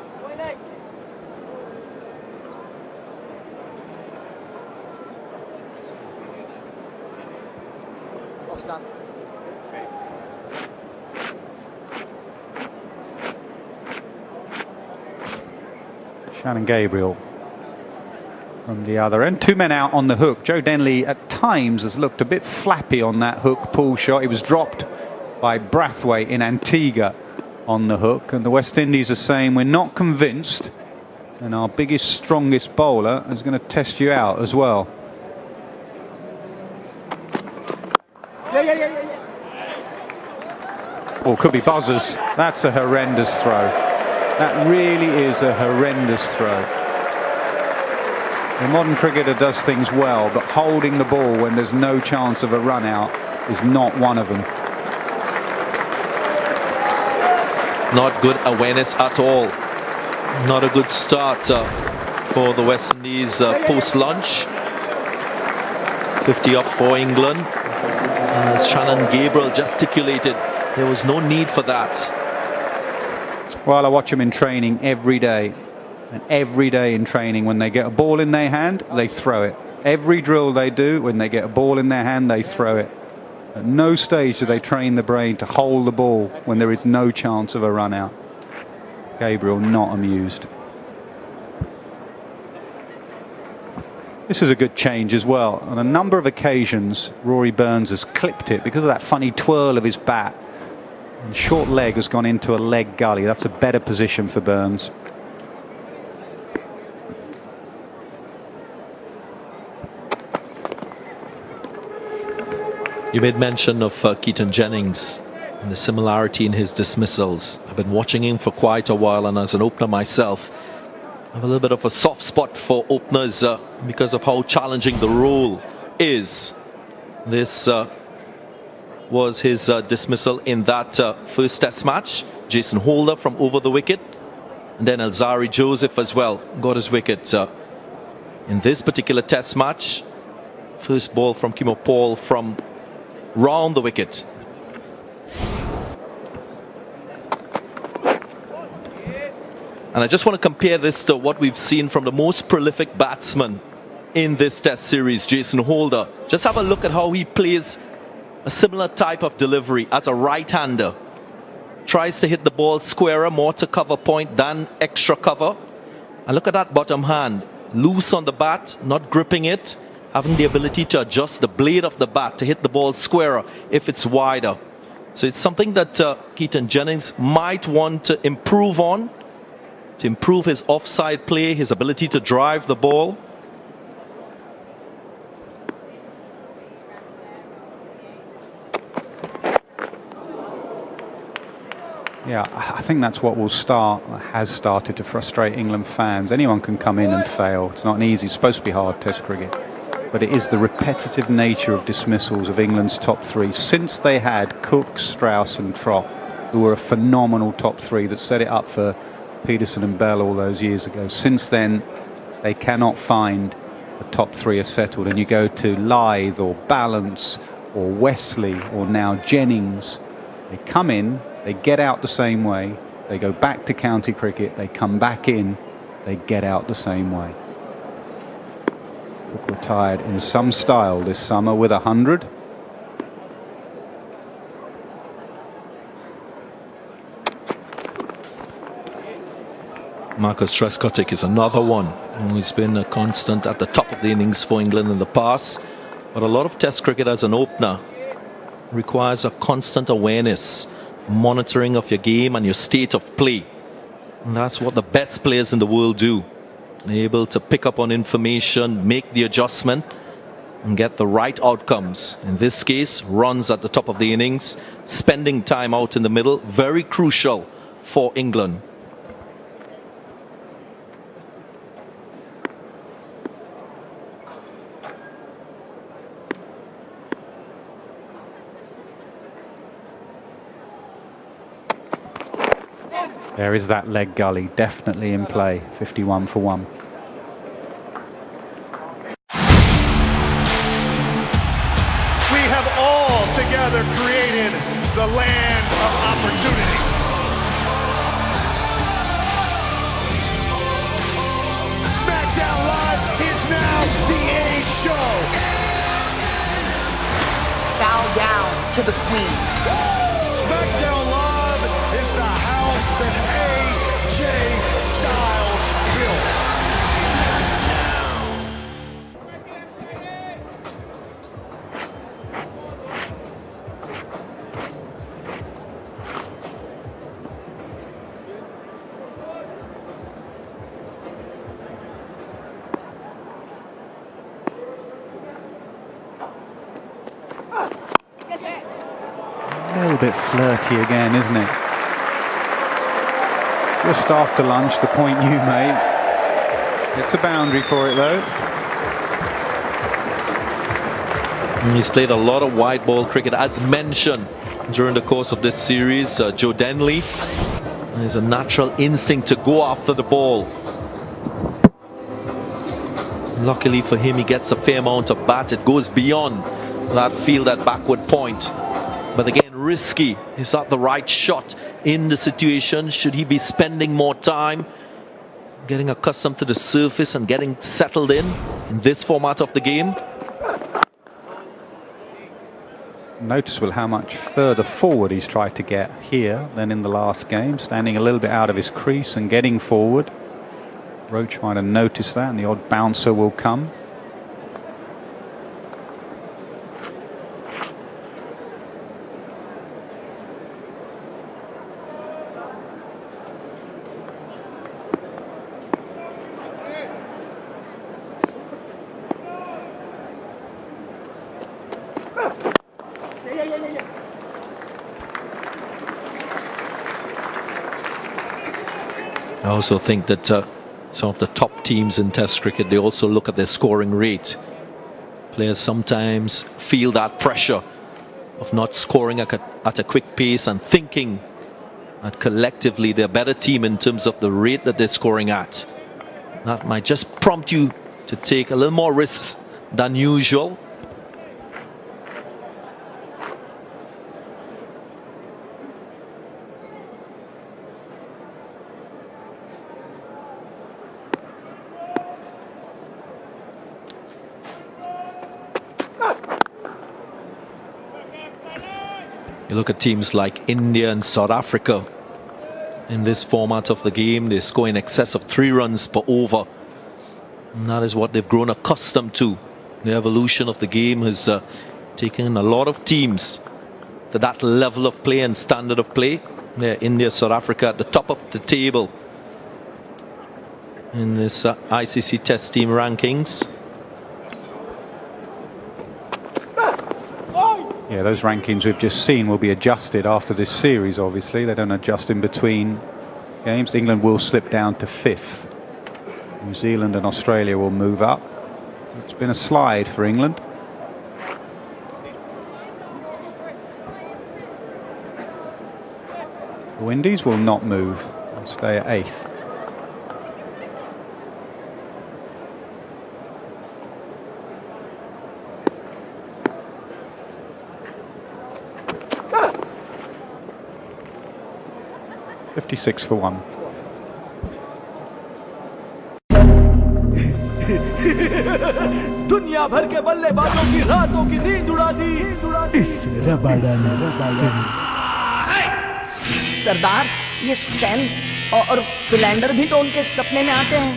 Shannon Gabriel from the other end. 2 men out on the hook. Joe Denley at times has looked a bit flappy on that hook pull shot. He was dropped by Brathwaite in Antigua on the hook, and the West Indies are saying we're not convinced, and our biggest, strongest bowler is going to test you out as well. Or could be buzzers. That's a horrendous throw. That really is a horrendous throw. The modern cricketer does things well, but holding the ball when there's no chance of a run out is not one of them. Not good awareness at all. Not a good start for the West Indies post-lunch. 50 up for England. As Shannon Gabriel gesticulated, there was no need for that. Well, I watch them in training every day. And every day in training, when they get a ball in their hand, they throw it. Every drill they do, when they get a ball in their hand, they throw it. At no stage do they train the brain to hold the ball when there is no chance of a run out. Gabriel not amused. This is a good change as well. On a number of occasions, Rory Burns has clipped it because of that funny twirl of his bat. And short leg has gone into a leg gully. That's a better position for Burns. You made mention of Keaton Jennings and the similarity in his dismissals. I've been watching him for quite a while, and as an opener myself, I have a little bit of a soft spot for openers because of how challenging the role is. This was his dismissal in that first test match. Jason Holder from over the wicket, and then Alzari Joseph as well got his wicket in this particular test match. First ball from Kimo Paul from round the wicket. And I just want to compare this to what we've seen from the most prolific batsman in this test series, Jason Holder. Just have a look at how he plays a similar type of delivery as a right-hander. Tries to hit the ball squarer, more to cover point than extra cover. And look at that bottom hand. Loose on the bat, not gripping it. Having the ability to adjust the blade of the bat to hit the ball squarer if it's wider. So it's something that Keaton Jennings might want to improve on, to improve his offside play, his ability to drive the ball. Yeah, I think that's what has started to frustrate England fans. Anyone can come in and fail. It's not easy. It's supposed to be hard, Test cricket. But it is the repetitive nature of dismissals of England's top three. Since they had Cook, Strauss and Trott, who were a phenomenal top three that set it up for Peterson and Bell all those years ago. Since then, they cannot find the top 3 are settled. And you go to Lythe or Balance or Wesley or now Jennings. They come in, they get out the same way. They go back to county cricket, they come back in, they get out the same way. Cook retired in some style this summer with 100. Marcus Trescothick is another one who's been a constant at the top of the innings for England in the past. But a lot of Test cricket as an opener requires a constant awareness, monitoring of your game and your state of play. And that's what the best players in the world do. They're able to pick up on information, make the adjustment, and get the right outcomes. In this case, runs at the top of the innings, spending time out in the middle, very crucial for England. There is that leg gully definitely in play. 51 for 1. We have all together created the land of opportunity. SmackDown Live is now the A show. Bow down to the Queen. SmackDown Live is the house that AJ Styles built. A little bit flirty again, isn't it? Just after lunch, the point you made. It's a boundary for it though. He's played a lot of wide ball cricket, as mentioned during the course of this series. Joe Denley has a natural instinct to go after the ball. Luckily for him, he gets a fair amount of bat. It goes beyond that field at backward point. But again, risky. Is that the right shot in the situation? Should he be spending more time getting accustomed to the surface and getting settled in this format of the game? Noticeable how much further forward he's tried to get here than in the last game, standing a little bit out of his crease and getting forward. Roach might have noticed that, and the odd bouncer will come. I also think that some of the top teams in Test cricket, they also look at their scoring rate. Players sometimes feel that pressure of not scoring at a quick pace and thinking that collectively they're a better team in terms of the rate that they're scoring at. That might just prompt you to take a little more risks than usual. You look at teams like India and South Africa. In this format of the game, they score in excess of 3 runs per over. And that is what they've grown accustomed to. The evolution of the game has taken a lot of teams to that level of play and standard of play. Yeah, India, South Africa at the top of the table in this ICC Test team rankings. Yeah, those rankings we've just seen will be adjusted after this series, obviously. They don't adjust in between games. England will slip down to 5th. New Zealand and Australia will move up. It's been a slide for England. The Windies will not move. They'll stay at 8th. 56 for 1. दुनिया भर के बल्लेबाजों की रातों की नींद उड़ा दी इस रबाडा ने। सरदार, ये स्टैन और फिलैंडर भी तो उनके सपने में आते हैं।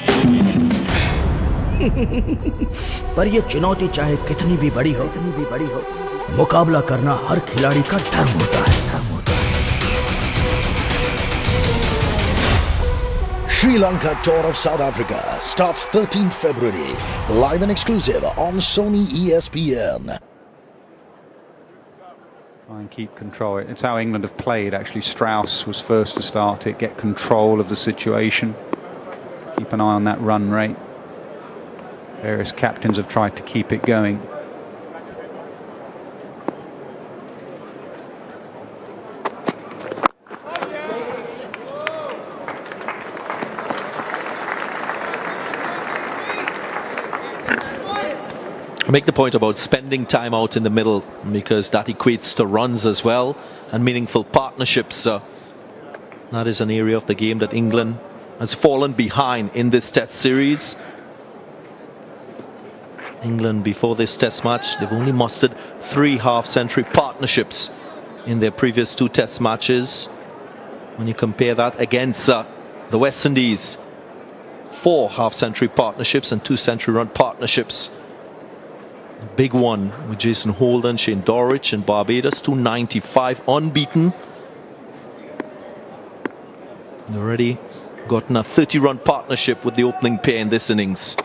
पर ये चुनौती चाहे कितनी भी बड़ी हो, मुकाबला करना हर खिलाड़ी का धर्म होता है। Sri Lanka Tour of South Africa starts 13th February, live and exclusive on Sony ESPN. Try and keep control. It's how England have played, actually. Strauss was first to start it, get control of the situation. Keep an eye on that run rate. Various captains have tried to keep it going. I make the point about spending time out in the middle because that equates to runs as well and meaningful partnerships. That is an area of the game that England has fallen behind in this test series. England, before this test match, they've only mustered 3 half-century partnerships in their previous 2 test matches. When you compare that against the West Indies, 4 half-century partnerships and 2 century-run partnerships. A big one with Jason Holden, Shane Dorrich and Barbados, 295 unbeaten. And already gotten a 30-run partnership with the opening pair in this innings.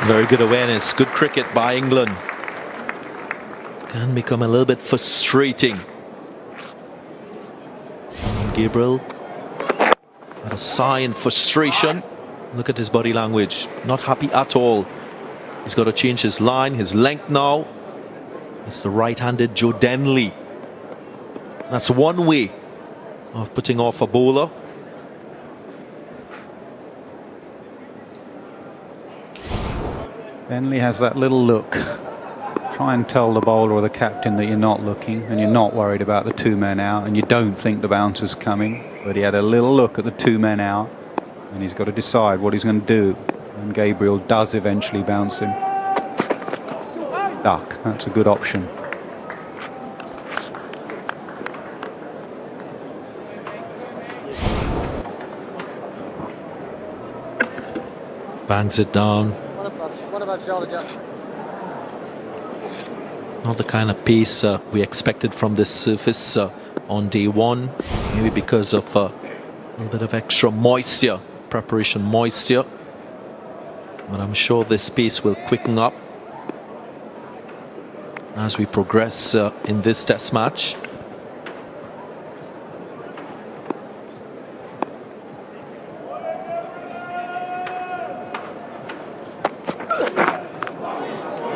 Very good awareness, good cricket by England. Can become a little bit frustrating. Gabriel had a sigh in frustration. Look at his body language, not happy at all. He's got to change his line, his length now. It's the right-handed Joe Denley. That's one way of putting off a bowler. Denley has that little look. Try and tell the bowler or the captain that you're not looking and you're not worried about the 2 men out and you don't think the bouncer's coming. But he had a little look at the 2 men out and he's got to decide what he's going to do. And Gabriel does eventually bounce him. Duck, that's a good option. Bangs it down. One above shoulder, Jeff. Not the kind of pace we expected from this surface on day 1. Maybe because of a little bit of extra moisture, preparation moisture. But I'm sure this pace will quicken up as we progress in this test match.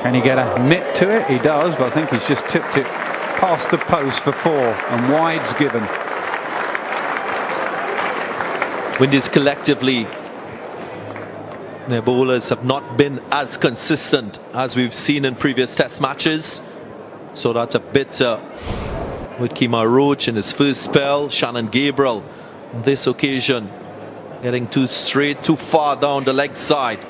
Can he get a nip to it? He does, but I think he's just tipped it past the post for 4 and wide's given. Windies collectively, their bowlers have not been as consistent as we've seen in previous test matches. So that's a bit with Kemar Roach in his first spell. Shannon Gabriel on this occasion getting too straight, too far down the leg side.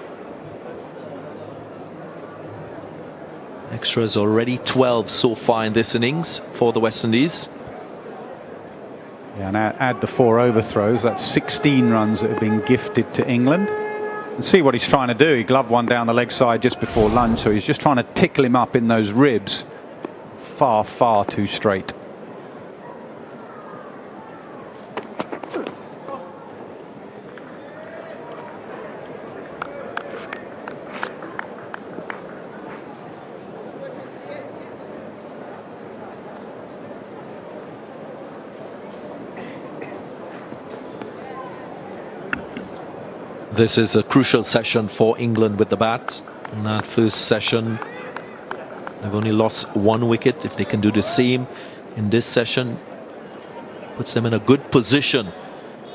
Extras already 12 so far in this innings for the West Indies. Yeah, and add the 4 overthrows, that's 16 runs that have been gifted to England. And see what he's trying to do. He gloved one down the leg side just before lunch, so he's just trying to tickle him up in those ribs. Far, far too straight. This is a crucial session for England with the bat. In that first session, they've only lost 1 wicket. If they can do the same in this session, puts them in a good position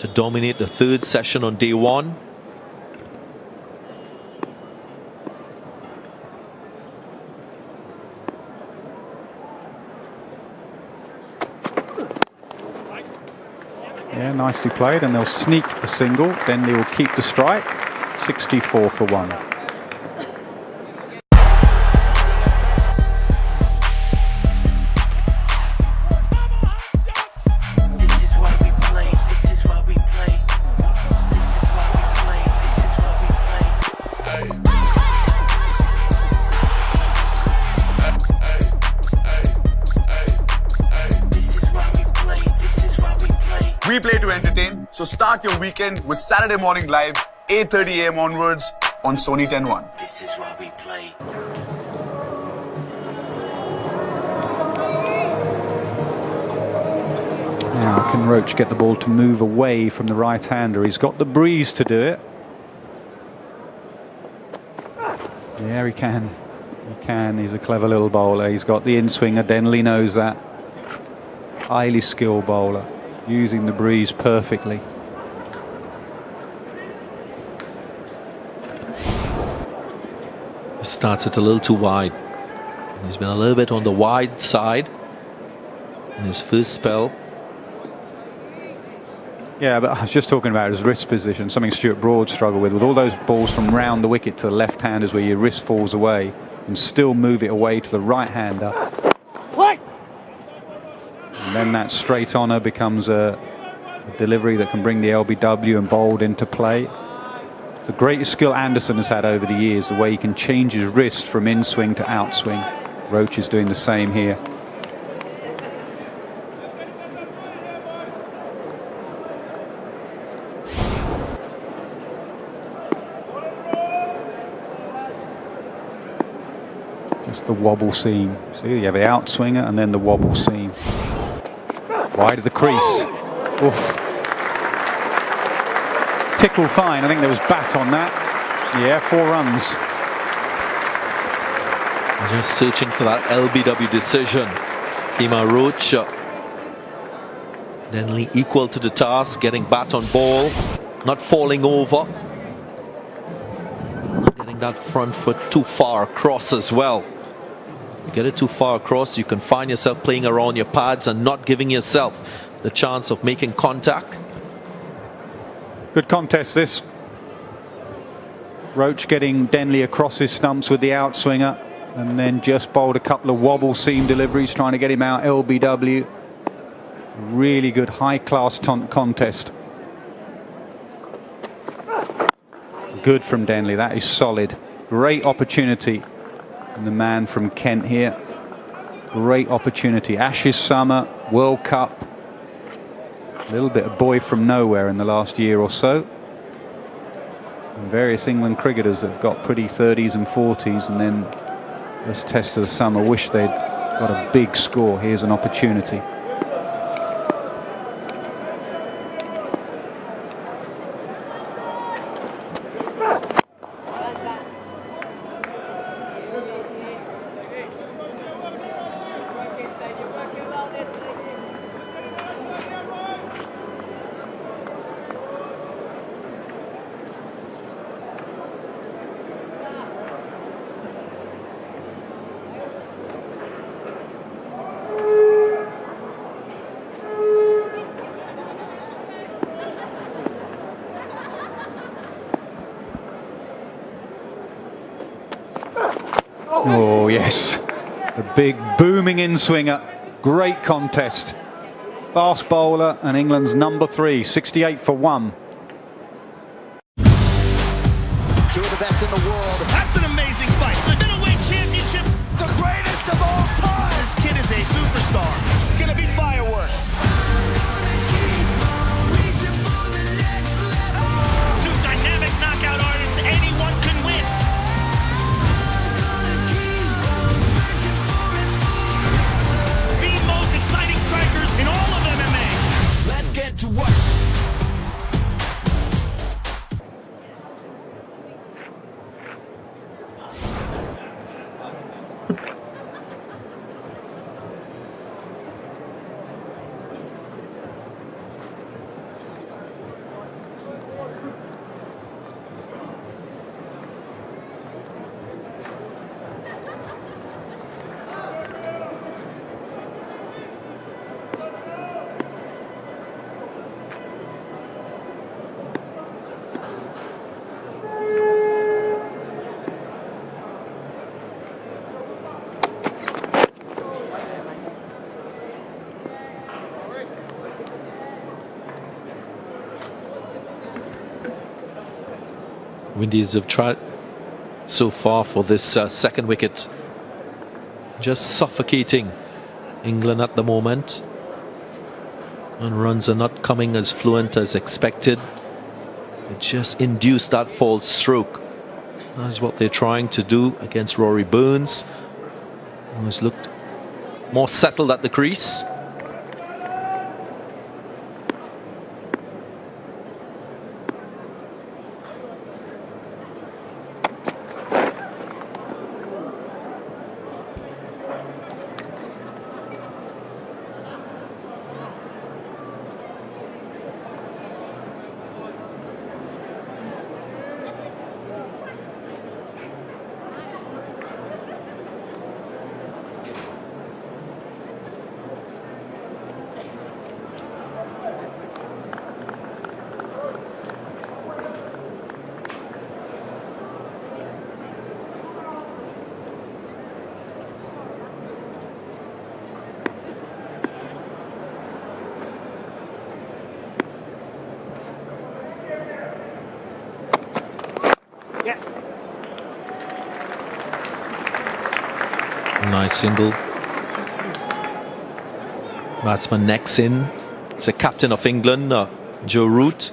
to dominate the third session on day 1. Yeah, nicely played, and they'll sneak a single, then they will keep the strike. 64 for 1. We play to entertain, so start your weekend with Saturday Morning Live, 8:30 a.m. onwards on Sony 10-1. This is why we play. Now, can Roach get the ball to move away from the right-hander? He's got the breeze to do it. Yeah, he can. He can. He's a clever little bowler. He's got the in-swinger. Denley knows that. Highly skilled bowler, using the breeze perfectly. Starts it a little too wide. He's been a little bit on the wide side in his first spell. Yeah, but I was just talking about his wrist position, something Stuart Broad struggled with all those balls from round the wicket to the left-handers where your wrist falls away, and still move it away to the right-hander. And then that straight-honour becomes a delivery that can bring the LBW and bowled into play. It's the greatest skill Anderson has had over the years, the way he can change his wrist from in-swing to outswing. Roach is doing the same here. Just the wobble seam. See, you have the outswinger and then the wobble seam. Wide of the crease. Oof. Tickle fine. I think there was bat on that. Yeah, 4 runs. Just searching for that LBW decision. Kemar Roach. Denley equal to the task, getting bat on ball, not falling over. Not getting that front foot too far across as well. You get it too far across, you can find yourself playing around your pads and not giving yourself the chance of making contact. Good contest this. Roach getting Denley across his stumps with the outswinger, and then just bowled a couple of wobble seam deliveries trying to get him out LBW. Really good high-class contest. Good from Denley, that is solid. Great opportunity. And the man from Kent here, great opportunity. Ashes summer, World Cup, a little bit of boy from nowhere in the last year or so. And various England cricketers have got pretty 30s and 40s, and then this test of the summer wish they'd got a big score. Here's an opportunity. Oh yes, the big booming in-swinger. Great contest. Fast bowler and England's number 3, 68 for 1. 2 of the best in the world. That's an amazing fight. The middleweight championship, the greatest of all time. This kid is a superstar. It's going to be fireworks. 2 dynamic knockout artists anyone can win. The most exciting strikers in all of MMA. Let's get to work. Windies have tried so far for this second wicket, just suffocating England at the moment, and runs are not coming as fluent as expected. It just induced that false stroke. That's what they're trying to do against Rory Burns, who's looked more settled at the crease. Nice single. Batsman necks in. It's a captain of England, Joe Root.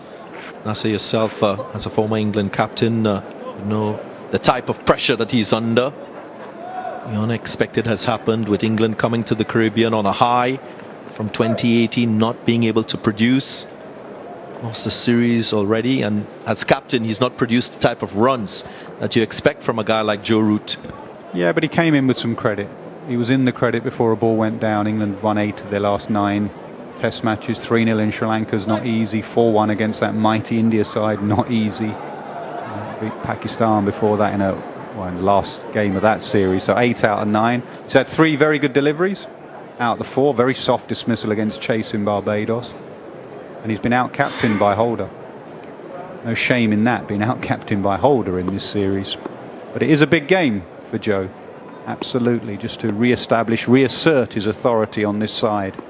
Nasser, yourself, as a former England captain, you know the type of pressure that he's under. The unexpected has happened with England coming to the Caribbean on a high from 2018, not being able to produce. Lost the series already, and as captain, he's not produced the type of runs that you expect from a guy like Joe Root. Yeah, but he came in with some credit. He was in the credit before a ball went down. England won 8 of their last 9 test matches. 3-0 in Sri Lanka's not easy. 4-1 against that mighty India side, not easy. Beat Pakistan before that in the last game of that series. So 8 out of 9. He's had 3 very good deliveries out of the 4. Very soft dismissal against Chase in Barbados. And he's been out-captained by Holder. No shame in that, being out-captained by Holder in this series. But it is a big game for Joe, absolutely, just to re-establish, reassert his authority on this side.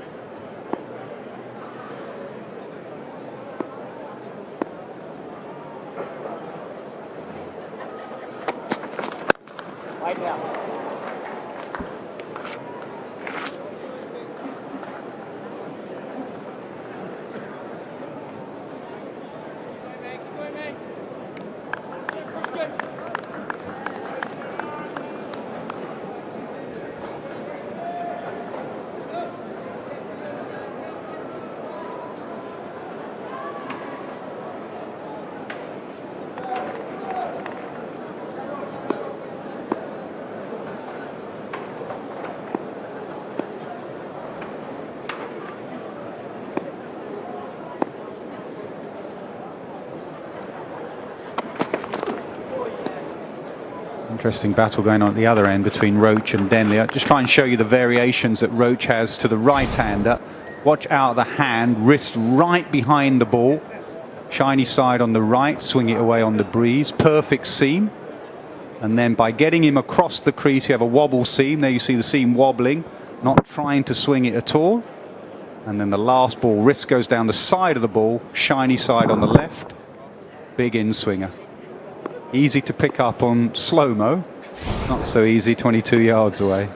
Interesting battle going on at the other end between Roach and Denley. I'll just try and show you the variations that Roach has to the right-hander. Watch out the hand, wrist right behind the ball. Shiny side on the right, swing it away on the breeze. Perfect seam. And then by getting him across the crease, you have a wobble seam. There you see the seam wobbling, not trying to swing it at all. And then the last ball, wrist goes down the side of the ball, shiny side on the left. Big in-swinger. Easy to pick up on slow-mo, not so easy 22 yards away.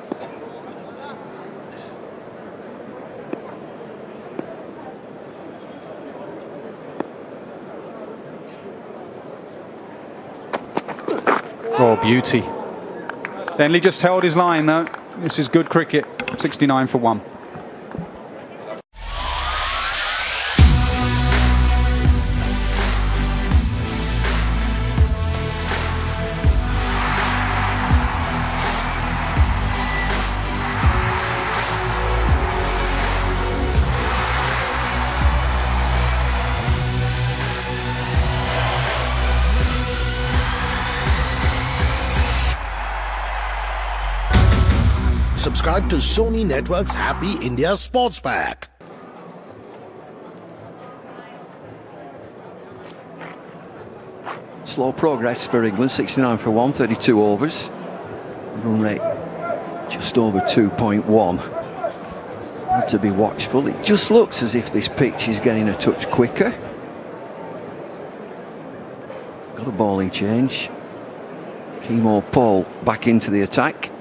Oh, beauty. Denley just held his line though. This is good cricket, 69 for 1. subscribe to Sony Network's Happy India Sports Pack. Slow progress for England, 69 for 1, 32 overs. Run rate just over 2.1. Had to be watchful. It just looks as if this pitch is getting a touch quicker. Got a bowling change. Kimo Paul back into the attack.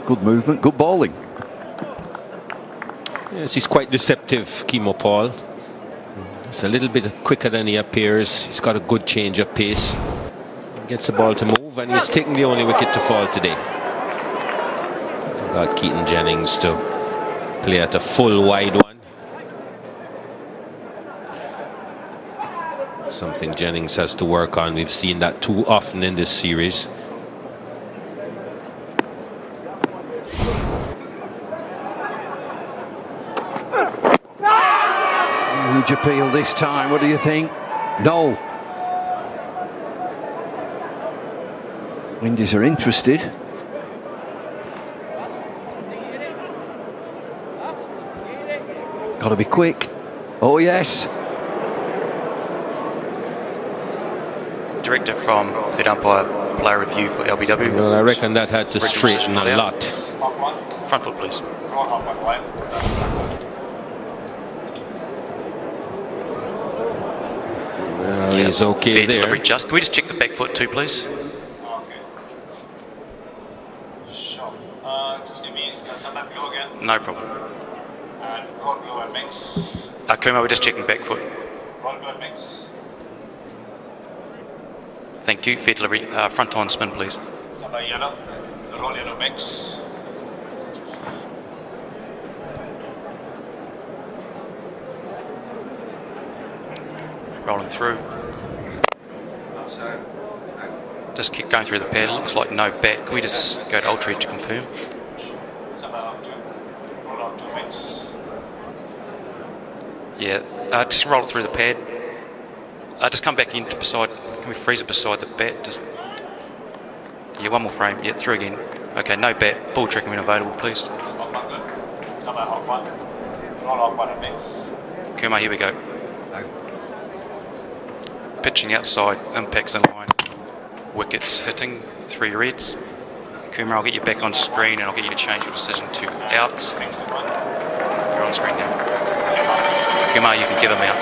Good movement, good bowling. Yes, he's quite deceptive, Kimo Paul. He's a little bit quicker than he appears. He's got a good change of pace. He gets the ball to move, and he's taking the only wicket to fall today. Got Keaton Jennings to play at a full wide one. Something Jennings has to work on. We've seen that too often in this series. Huge appeal this time, what do you think? No. Windies are interested. Got to be quick. Oh yes. Director from the umpire player review for LBW. Well, I reckon that had to straighten a lot. Front foot, please. Well, he's okay fair there. Delivery just. Can we just check the back foot too, please? No problem. Kumar, we're just checking back foot. Thank you. Fair delivery. Front on spin, please. Rolling through. Just keep going through the pad. It looks like no bat. Can we just go to Ultra to confirm? Yeah, just roll it through the pad. Just come back into beside. Can we freeze it beside the bat? Just yeah, one more frame. Yeah, through again. Okay, no bat. Ball tracking when available, please. Kumar, here we go. Pitching outside, impacts in line. Wickets hitting, 3 reds. Kumar, I'll get you back on screen and I'll get you to change your decision to out. You're on screen now. Kumar, you can get him out.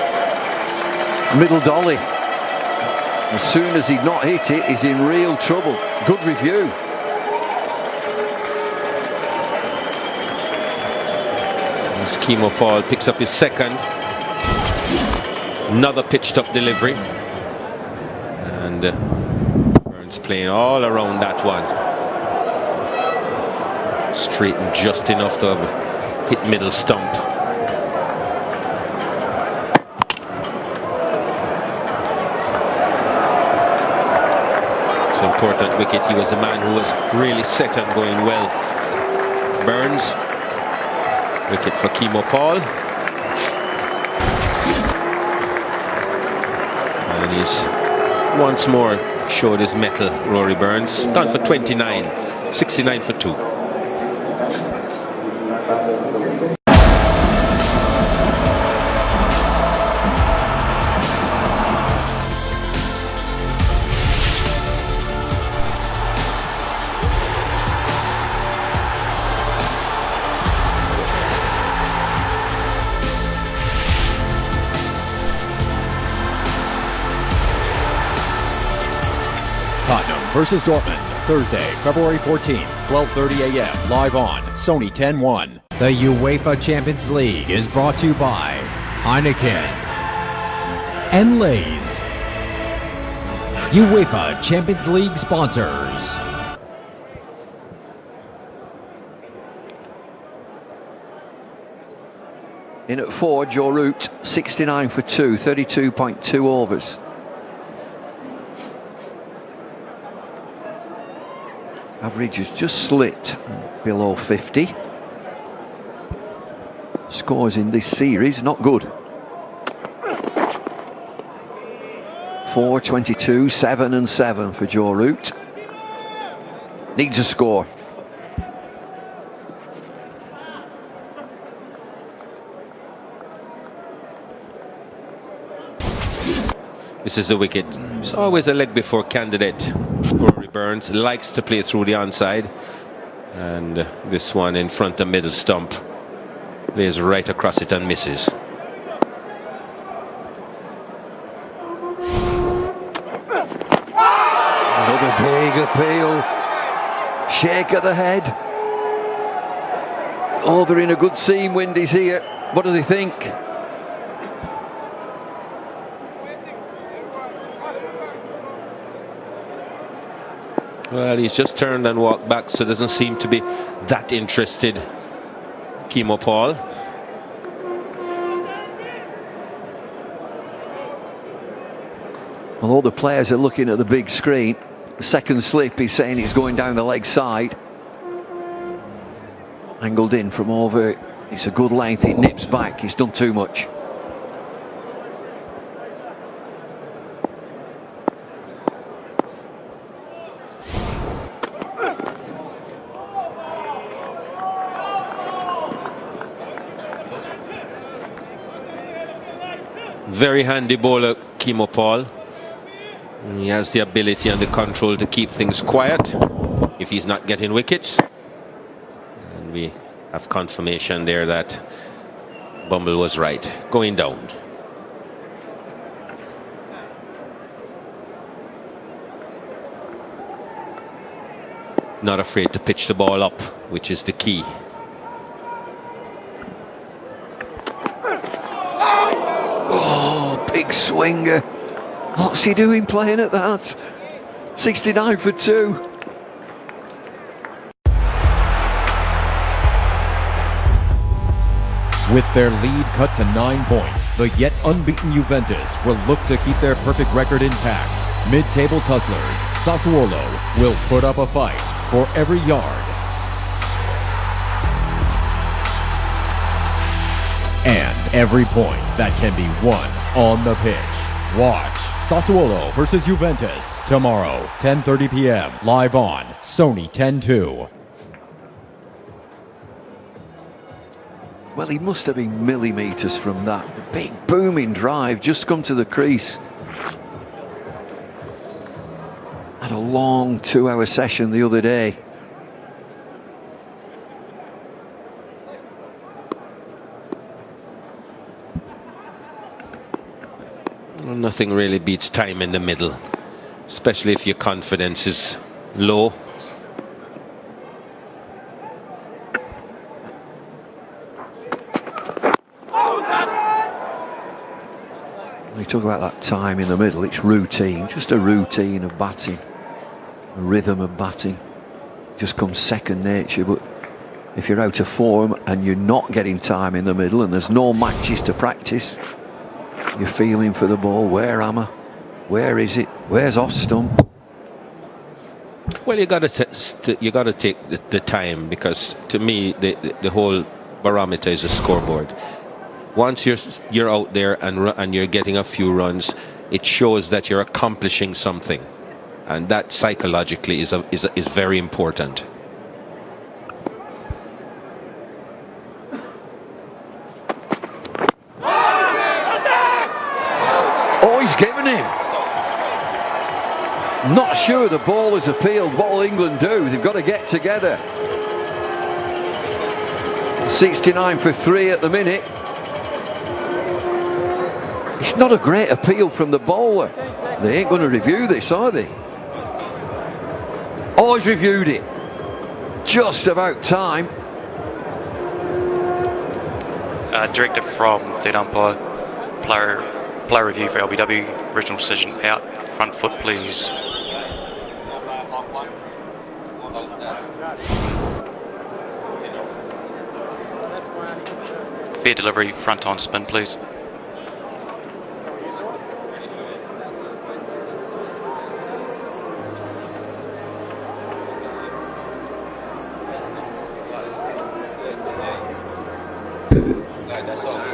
Middle dolly. As soon as he'd not hit it, he's in real trouble. Good review. As Kimo Paul picks up his second. Another pitched up delivery. And Burns playing all around that one. Straightened just enough to have hit middle stump. So important wicket. He was a man who was really set on going well. Burns. Wicket for Kimo Paul. And he's once more showed his mettle, Rory Burns. Done for 29, 69 for 2. Versus Dortmund, Thursday, February 14th, 12:30 a.m. live on Sony 10-1. The UEFA Champions League is brought to you by Heineken and Lay's. UEFA Champions League sponsors. In at 4, Joe Root, 69 for 2, 32.2 overs. Average has just slipped below 50. scores in this series, not good. 4, 22, 7 and 7 for Joe Root. Needs a score. This is the wicket. It's always a leg before candidate. Rory Burns likes to play through the onside. And this one in front of middle stump. Plays right across it and misses. Another big appeal. Shake of the head. Oh, they're in a good seam, Windies here. What do they think? Well, he's just turned and walked back, so doesn't seem to be that interested. Kimo Paul. Well, all the players are looking at the big screen. The second slip, he's saying he's going down the leg side. Angled in from over. It's a good length, it nips back. He's done too much. Very handy bowler, Kimo Paul. He has the ability and the control to keep things quiet if he's not getting wickets. And we have confirmation there that Bumble was right, going down. Not afraid to pitch the ball up, which is the key. Big swinger. What's he doing playing at that? 69 for 2. With their lead cut to 9 points, the yet unbeaten Juventus will look to keep their perfect record intact. Mid-table tusslers, Sassuolo, will put up a fight for every yard and every point that can be won on the pitch. Watch Sassuolo versus Juventus tomorrow, 10:30 p.m. live on Sony 10-2. Well, he must have been millimetres from that. Big booming drive, just come to the crease. Had a long 2-hour session the other day. Nothing really beats time in the middle, especially if your confidence is low. You talk about that time in the middle, it's routine, just a routine of batting, a rhythm of batting. Just comes second nature. But if you're out of form and you're not getting time in the middle and there's no matches to practice, you're feeling for the ball. Where am I? Where is it? Where's off stump? Well, you got to take the time, because to me the whole barometer is a scoreboard. Once you're out there and you're getting a few runs, it shows that you're accomplishing something, and that psychologically is very important. Oh, he's given him. Not sure the ball has appealed. What will England do? They've got to get together. 69 for 3 at the minute. It's not a great appeal from the bowler. They ain't going to review this, are they? Oh, he's reviewed it. Just about time. Directive from the umpire. Player review for LBW. Original decision out. Front foot, please. Fair delivery, front on spin, please.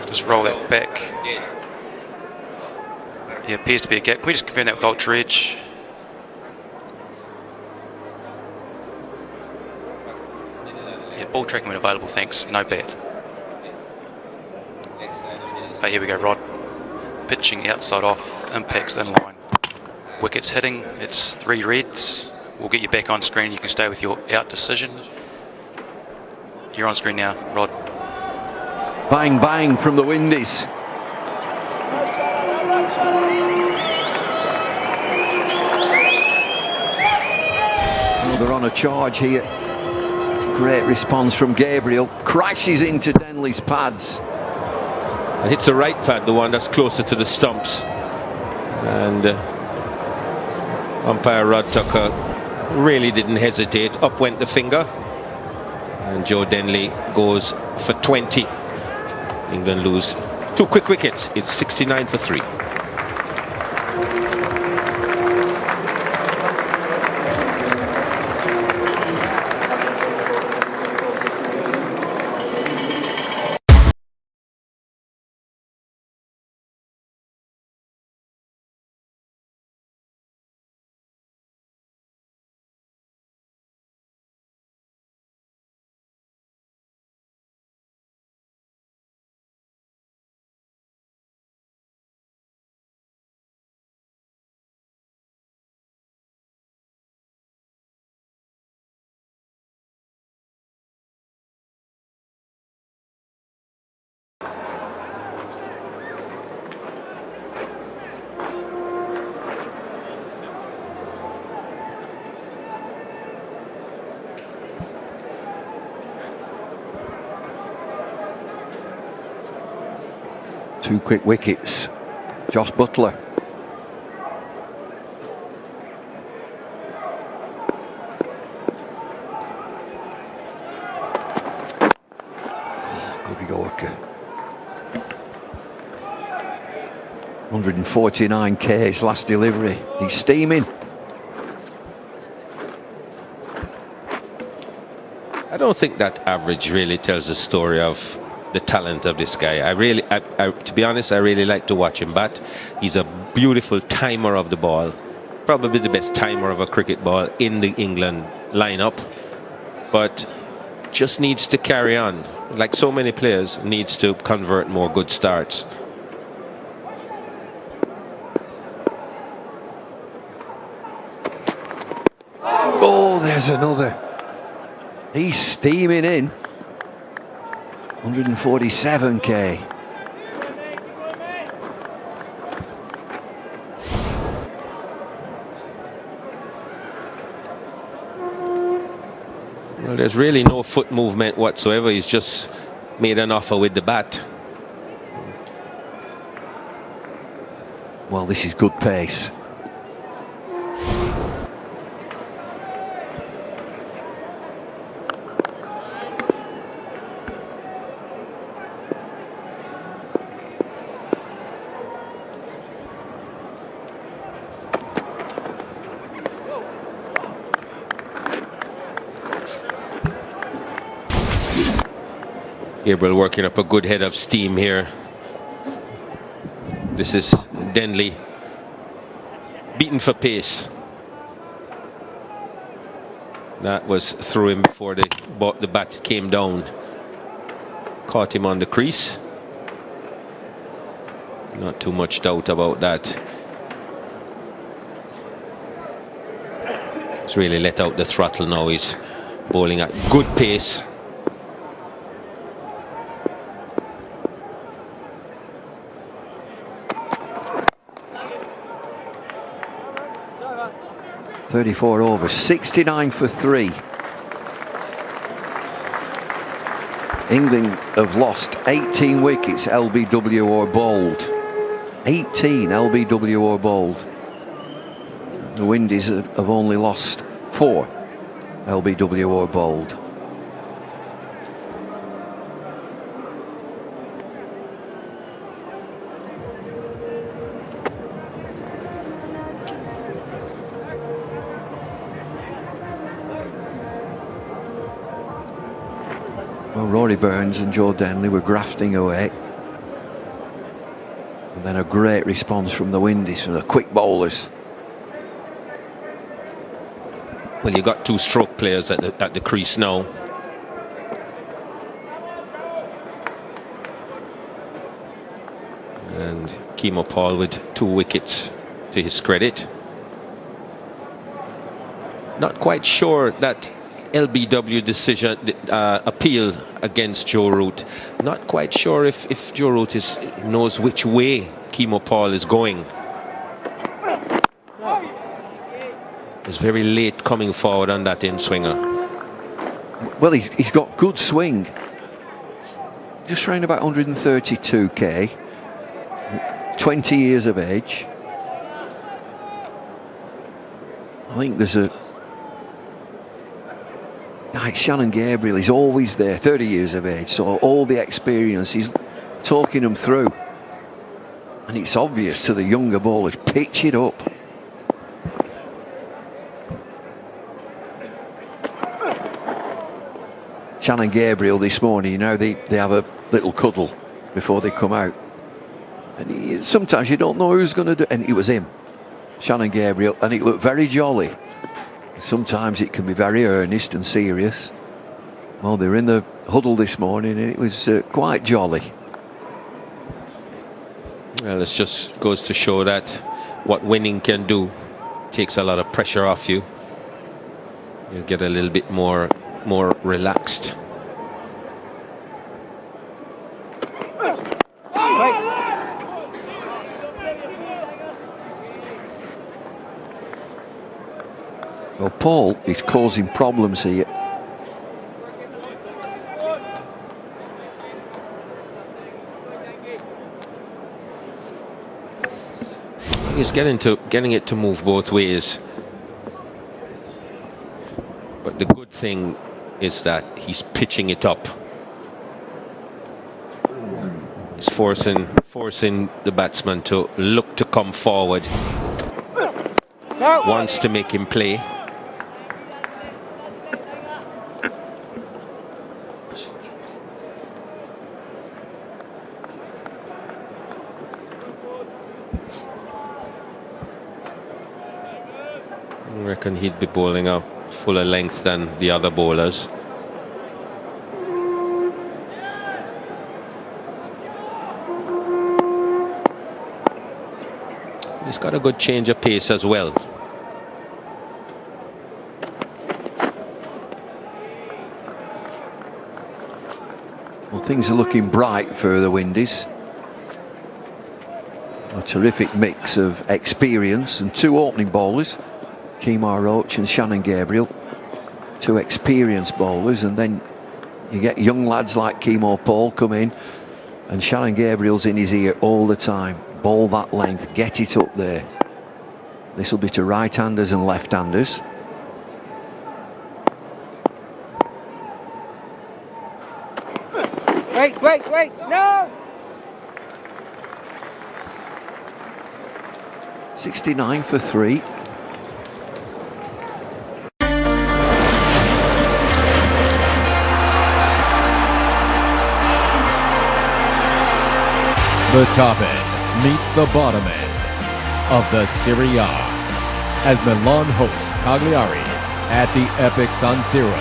Just roll that back. Yeah, appears to be a gap. Can we just confirm that with Ultra Edge? Yeah, ball tracking when available, thanks. No bat. Oh, here we go, Rod. Pitching outside off, impacts in line. Wickets hitting, it's 3 reds. We'll get you back on screen. You can stay with your out decision. You're on screen now, Rod. Bang, bang from the Windies. Oh, they're on a charge here. Great response from Gabriel. Crashes into Denley's pads. And hits the right pad, the one that's closer to the stumps. And umpire Rod Tucker really didn't hesitate. Up went the finger. And Joe Denley goes for 20. England lose 2 quick wickets. It's 69 for 3. Two quick wickets. Josh Butler. Oh, good Yorker. 149 K's last delivery. He's steaming. I don't think that average really tells the story of the talent of this guy. To be honest, I really like to watch him bat. He's a beautiful timer of the ball. Probably the best timer of a cricket ball in the England lineup. But just needs to carry on. Like so many players, needs to convert more good starts. Oh, there's another. He's steaming in. 147k. Well, there's really no foot movement whatsoever. He's just made an offer with the bat. Well, this is good pace. Gabriel working up a good head of steam here. This is Denley beaten for pace. That was through him before the bat came down. Caught him on the crease. Not too much doubt about that. He's really let out the throttle now. He's bowling at good pace. .34 overs, 69 for 3. England have lost 18 wickets, LBW or bowled. 18 LBW or bowled. The Windies have only lost 4 LBW or bowled. Well, Rory Burns and Joe Denley were grafting away. And then a great response from the Windies, from the quick bowlers. Well, you got two stroke players at the crease now. And Keemo Paul with 2 wickets to his credit. Not quite sure that LBW decision appeal against Joe Root. Not quite sure if Joe Root knows which way Keemo Paul is going. He's very late coming forward on that in swinger. Well, he's got good swing. Just around about 132k. 20 years of age. I think there's like Shannon Gabriel, he's always there, 30 years of age, so all the experience, he's talking them through. And it's obvious to the younger bowlers, pitch it up. Shannon Gabriel this morning, you know, they have a little cuddle before they come out. And sometimes you don't know who's going to do it. And it was him, Shannon Gabriel, and it looked very jolly. Sometimes it can be very earnest and serious. Well, they were in the huddle this morning and it was quite jolly. Well, it just goes to show that what winning can do takes a lot of pressure off you. You get a little bit more relaxed. Well, Paul is causing problems here. He's getting it to move both ways. But the good thing is that he's pitching it up. He's forcing the batsman to look to come forward. Wants to make him play. I reckon he'd be bowling a fuller length than the other bowlers. He's got a good change of pace as well. Well, things are looking bright for the Windies. A terrific mix of experience and 2 opening bowlers, Kemar Roach and Shannon Gabriel, 2 experienced bowlers, and then you get young lads like Keemo Paul come in, and Shannon Gabriel's in his ear all the time. Bowl that length, get it up there. This will be to right-handers and left-handers. Wait, no! 69 for 3. The top end meets the bottom end of the Serie A as Milan host Cagliari at the epic San Siro.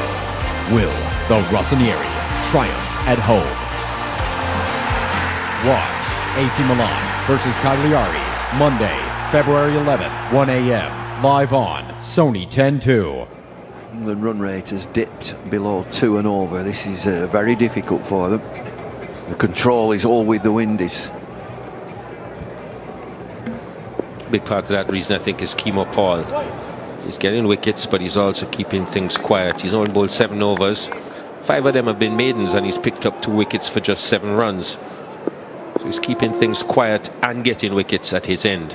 Will the Rossinieri triumph at home? Watch AC Milan versus Cagliari Monday, February 11th, 1 a.m. live on Sony 10-2. The run rate has dipped below 2 and over. This is very difficult for them. The control is all with the Windies. Big part of that reason, I think, is Keemo Paul. He's getting wickets, but he's also keeping things quiet. He's only bowled 7 overs. 5 of them have been maidens, and he's picked up 2 wickets for just 7 runs. So he's keeping things quiet and getting wickets at his end.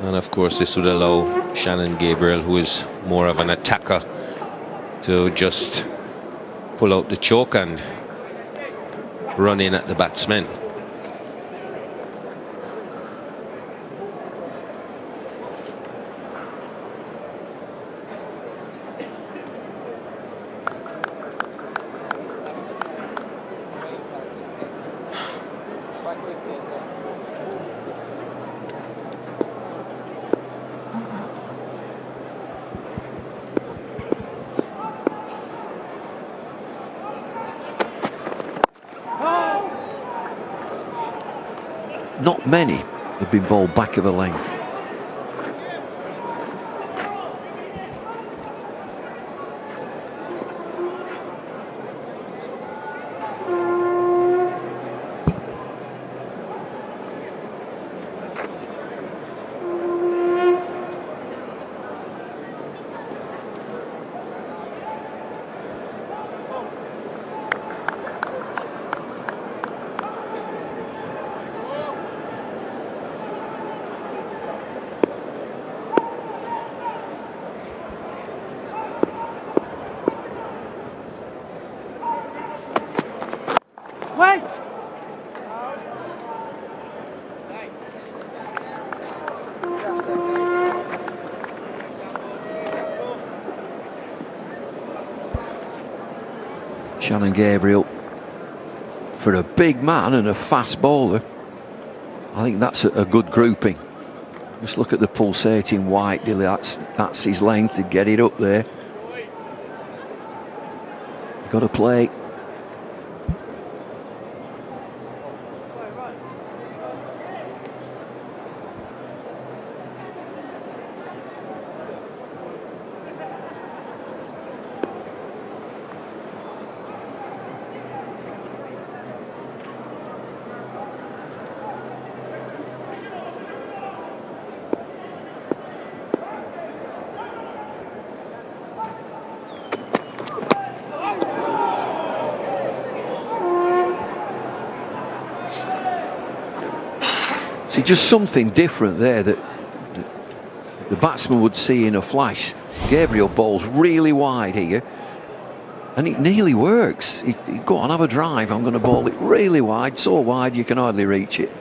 And of course, this would allow Shannon Gabriel, who is more of an attacker, to just pull out the choke and run in at the batsmen. not many have been bowled back of a length. Wait! Shannon Gabriel, for a big man and a fast bowler, I think that's a good grouping. Just look at the pulsating white, Dilly. That's his length to get it up there. Got to play. See, just something different there that the batsman would see in a flash. Gabriel bowls really wide here, and it nearly works. He'd go on, have a drive. I'm going to bowl it really wide, so wide you can hardly reach it.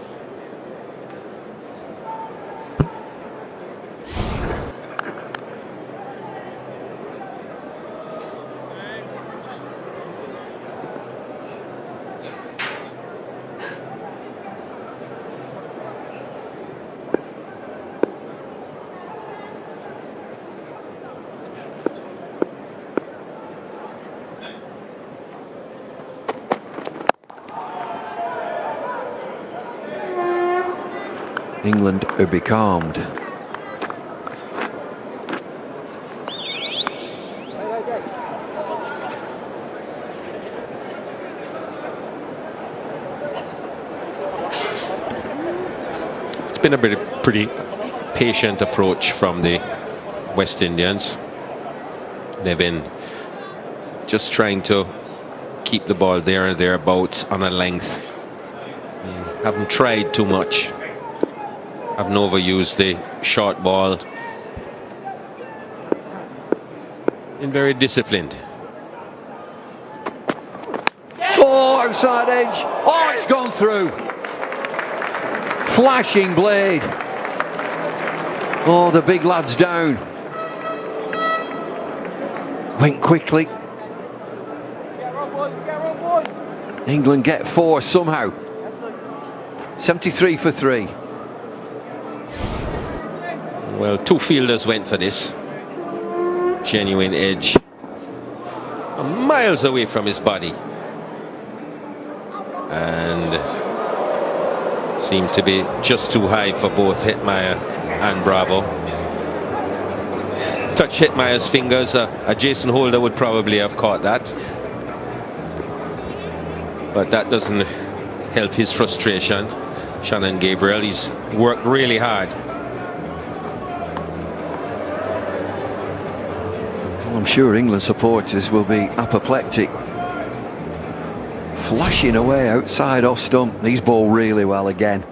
England are becalmed. It's been a pretty patient approach from the West Indians. They've been just trying to keep the ball there and thereabouts on a length. Haven't tried too much. Haven't overused the short ball. Been very disciplined. Oh, outside edge. Oh, it's gone through. Flashing blade. Oh, the big lad's down. Went quickly. England get 4 somehow. 73 for 3. Well, 2 fielders went for this. Genuine edge. Miles away from his body. And seemed to be just too high for both Hetmeyer and Bravo. Touch Hetmeyer's fingers. A Jason Holder would probably have caught that. But that doesn't help his frustration. Shannon Gabriel, he's worked really hard. I'm sure England supporters will be apoplectic. Flashing away outside off stump. He's bowled really well again.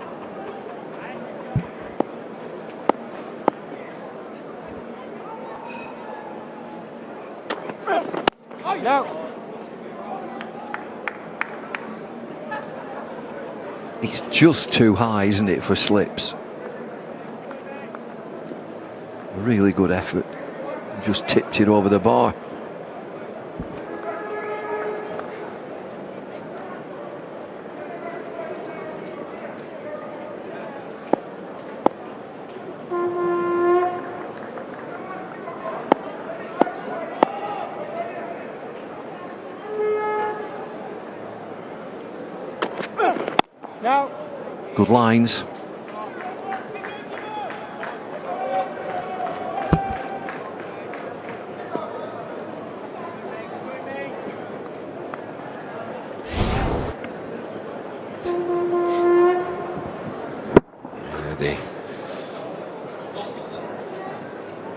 It's just too high, isn't it, for slips? Really good effort. Just tipped it over the bar. Now. Good lines.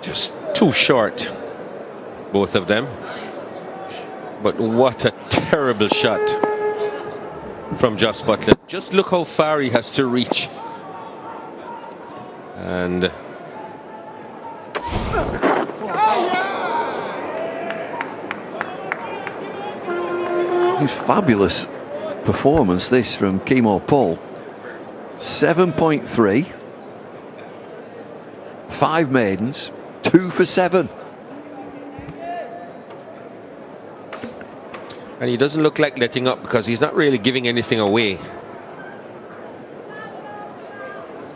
Just too short, both of them. But what a terrible shot from Jos Buttler. Just look how far he has to reach. And it's fabulous performance this from Keemo Paul. 7.3, 5 maidens, 2 for 7. And he doesn't look like letting up because he's not really giving anything away.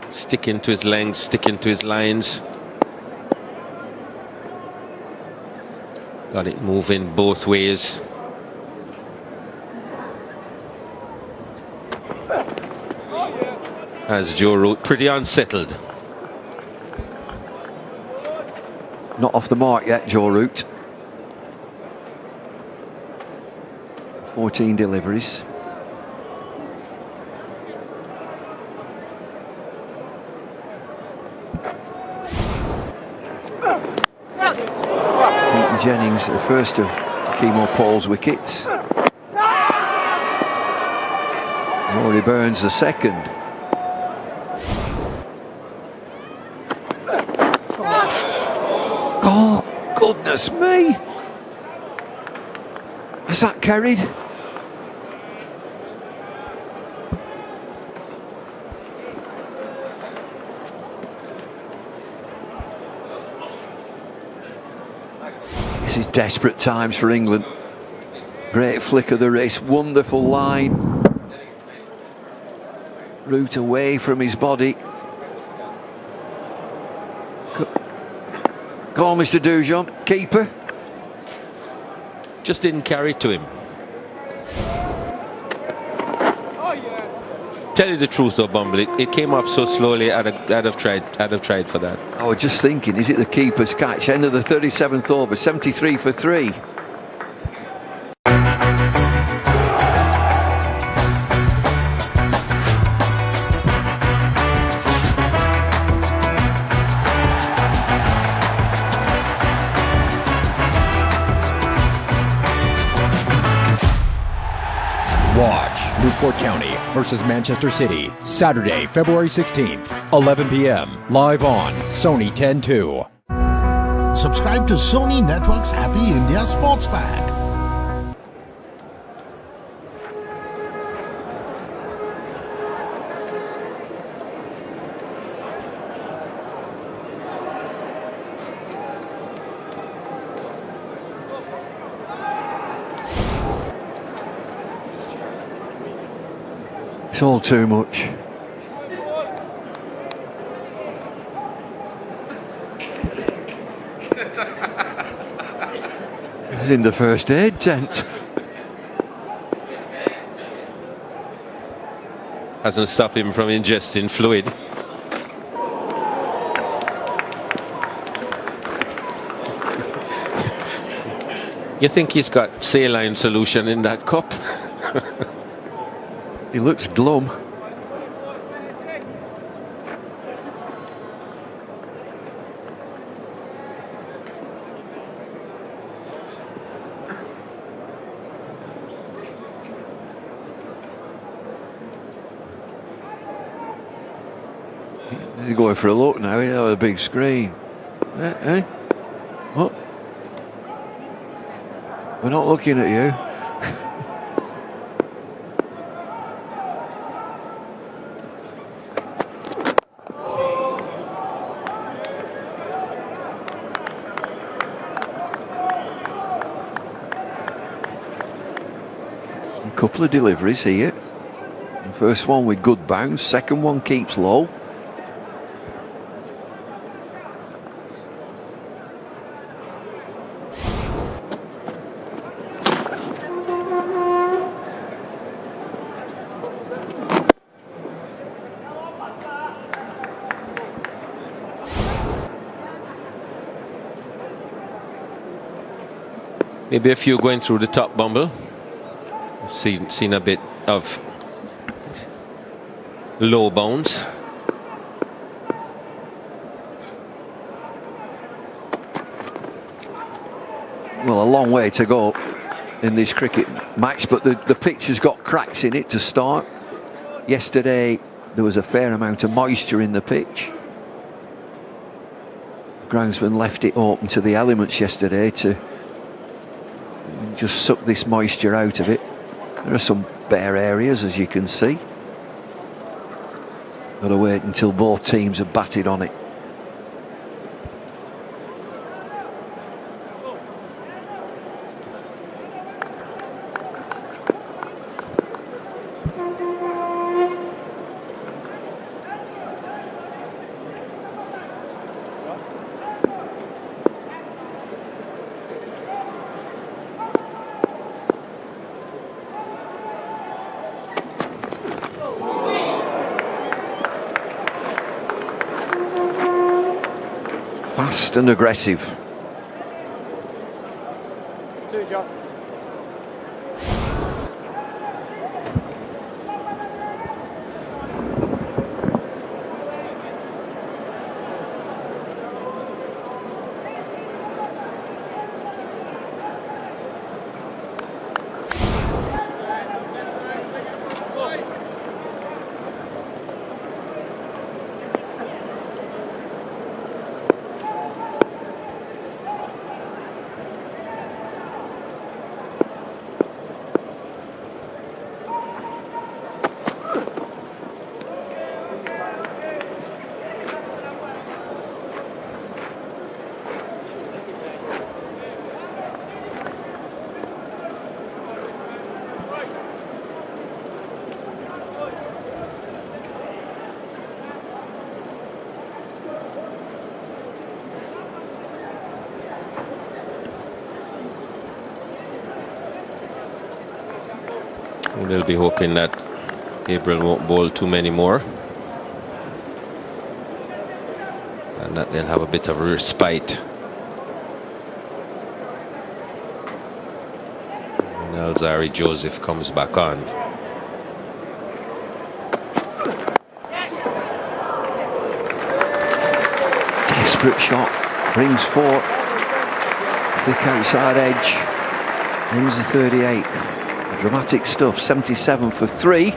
Sticking to his length, sticking to his lines. Got it moving both ways. As Joe Root, pretty unsettled. Not off the mark yet, Joe Root. 14 deliveries. Keaton Jennings, the first of Keemo Paul's wickets. Rory Burns, the second. Oh, goodness me! Has that carried? This is desperate times for England. Great flick of the wrist, wonderful line. Root away from his body. Call Mr. Dujon, keeper. Just didn't carry to him. Tell you the truth though, Bumble, it came off so slowly. I'd have tried for that. I was just thinking, is it the keeper's catch? End of the 37th over, 73 for 3. Watch Newport County versus Manchester City, Saturday, February 16th, 11 p.m. Live on Sony 10-2. Subscribe to Sony Network's Happy India Sports Pack. It's all too much. He's in the first aid tent. Hasn't stopped him from ingesting fluid. You think he's got saline solution in that cup? He looks glum. He's going for a look now. He's on a big screen. What? We're not looking at you. Couple of deliveries here. The first one with good bounce, second one keeps low. Maybe a few going through the top bumble. Seen a bit of low bounce. Well, a long way to go in this cricket match, but the pitch has got cracks in it to start. Yesterday there was a fair amount of moisture in the pitch. Groundsman left it open to the elements yesterday to just suck this moisture out of it. There are some bare areas, as you can see. Got to wait until both teams have batted on it. Fast and aggressive. It's two, Josh. They'll be hoping that Gabriel won't bowl too many more, and that they'll have a bit of a respite. And Alzari Joseph comes back on. Desperate shot, brings four, thick outside edge, ends the 38th. Dramatic stuff, 77 for 3.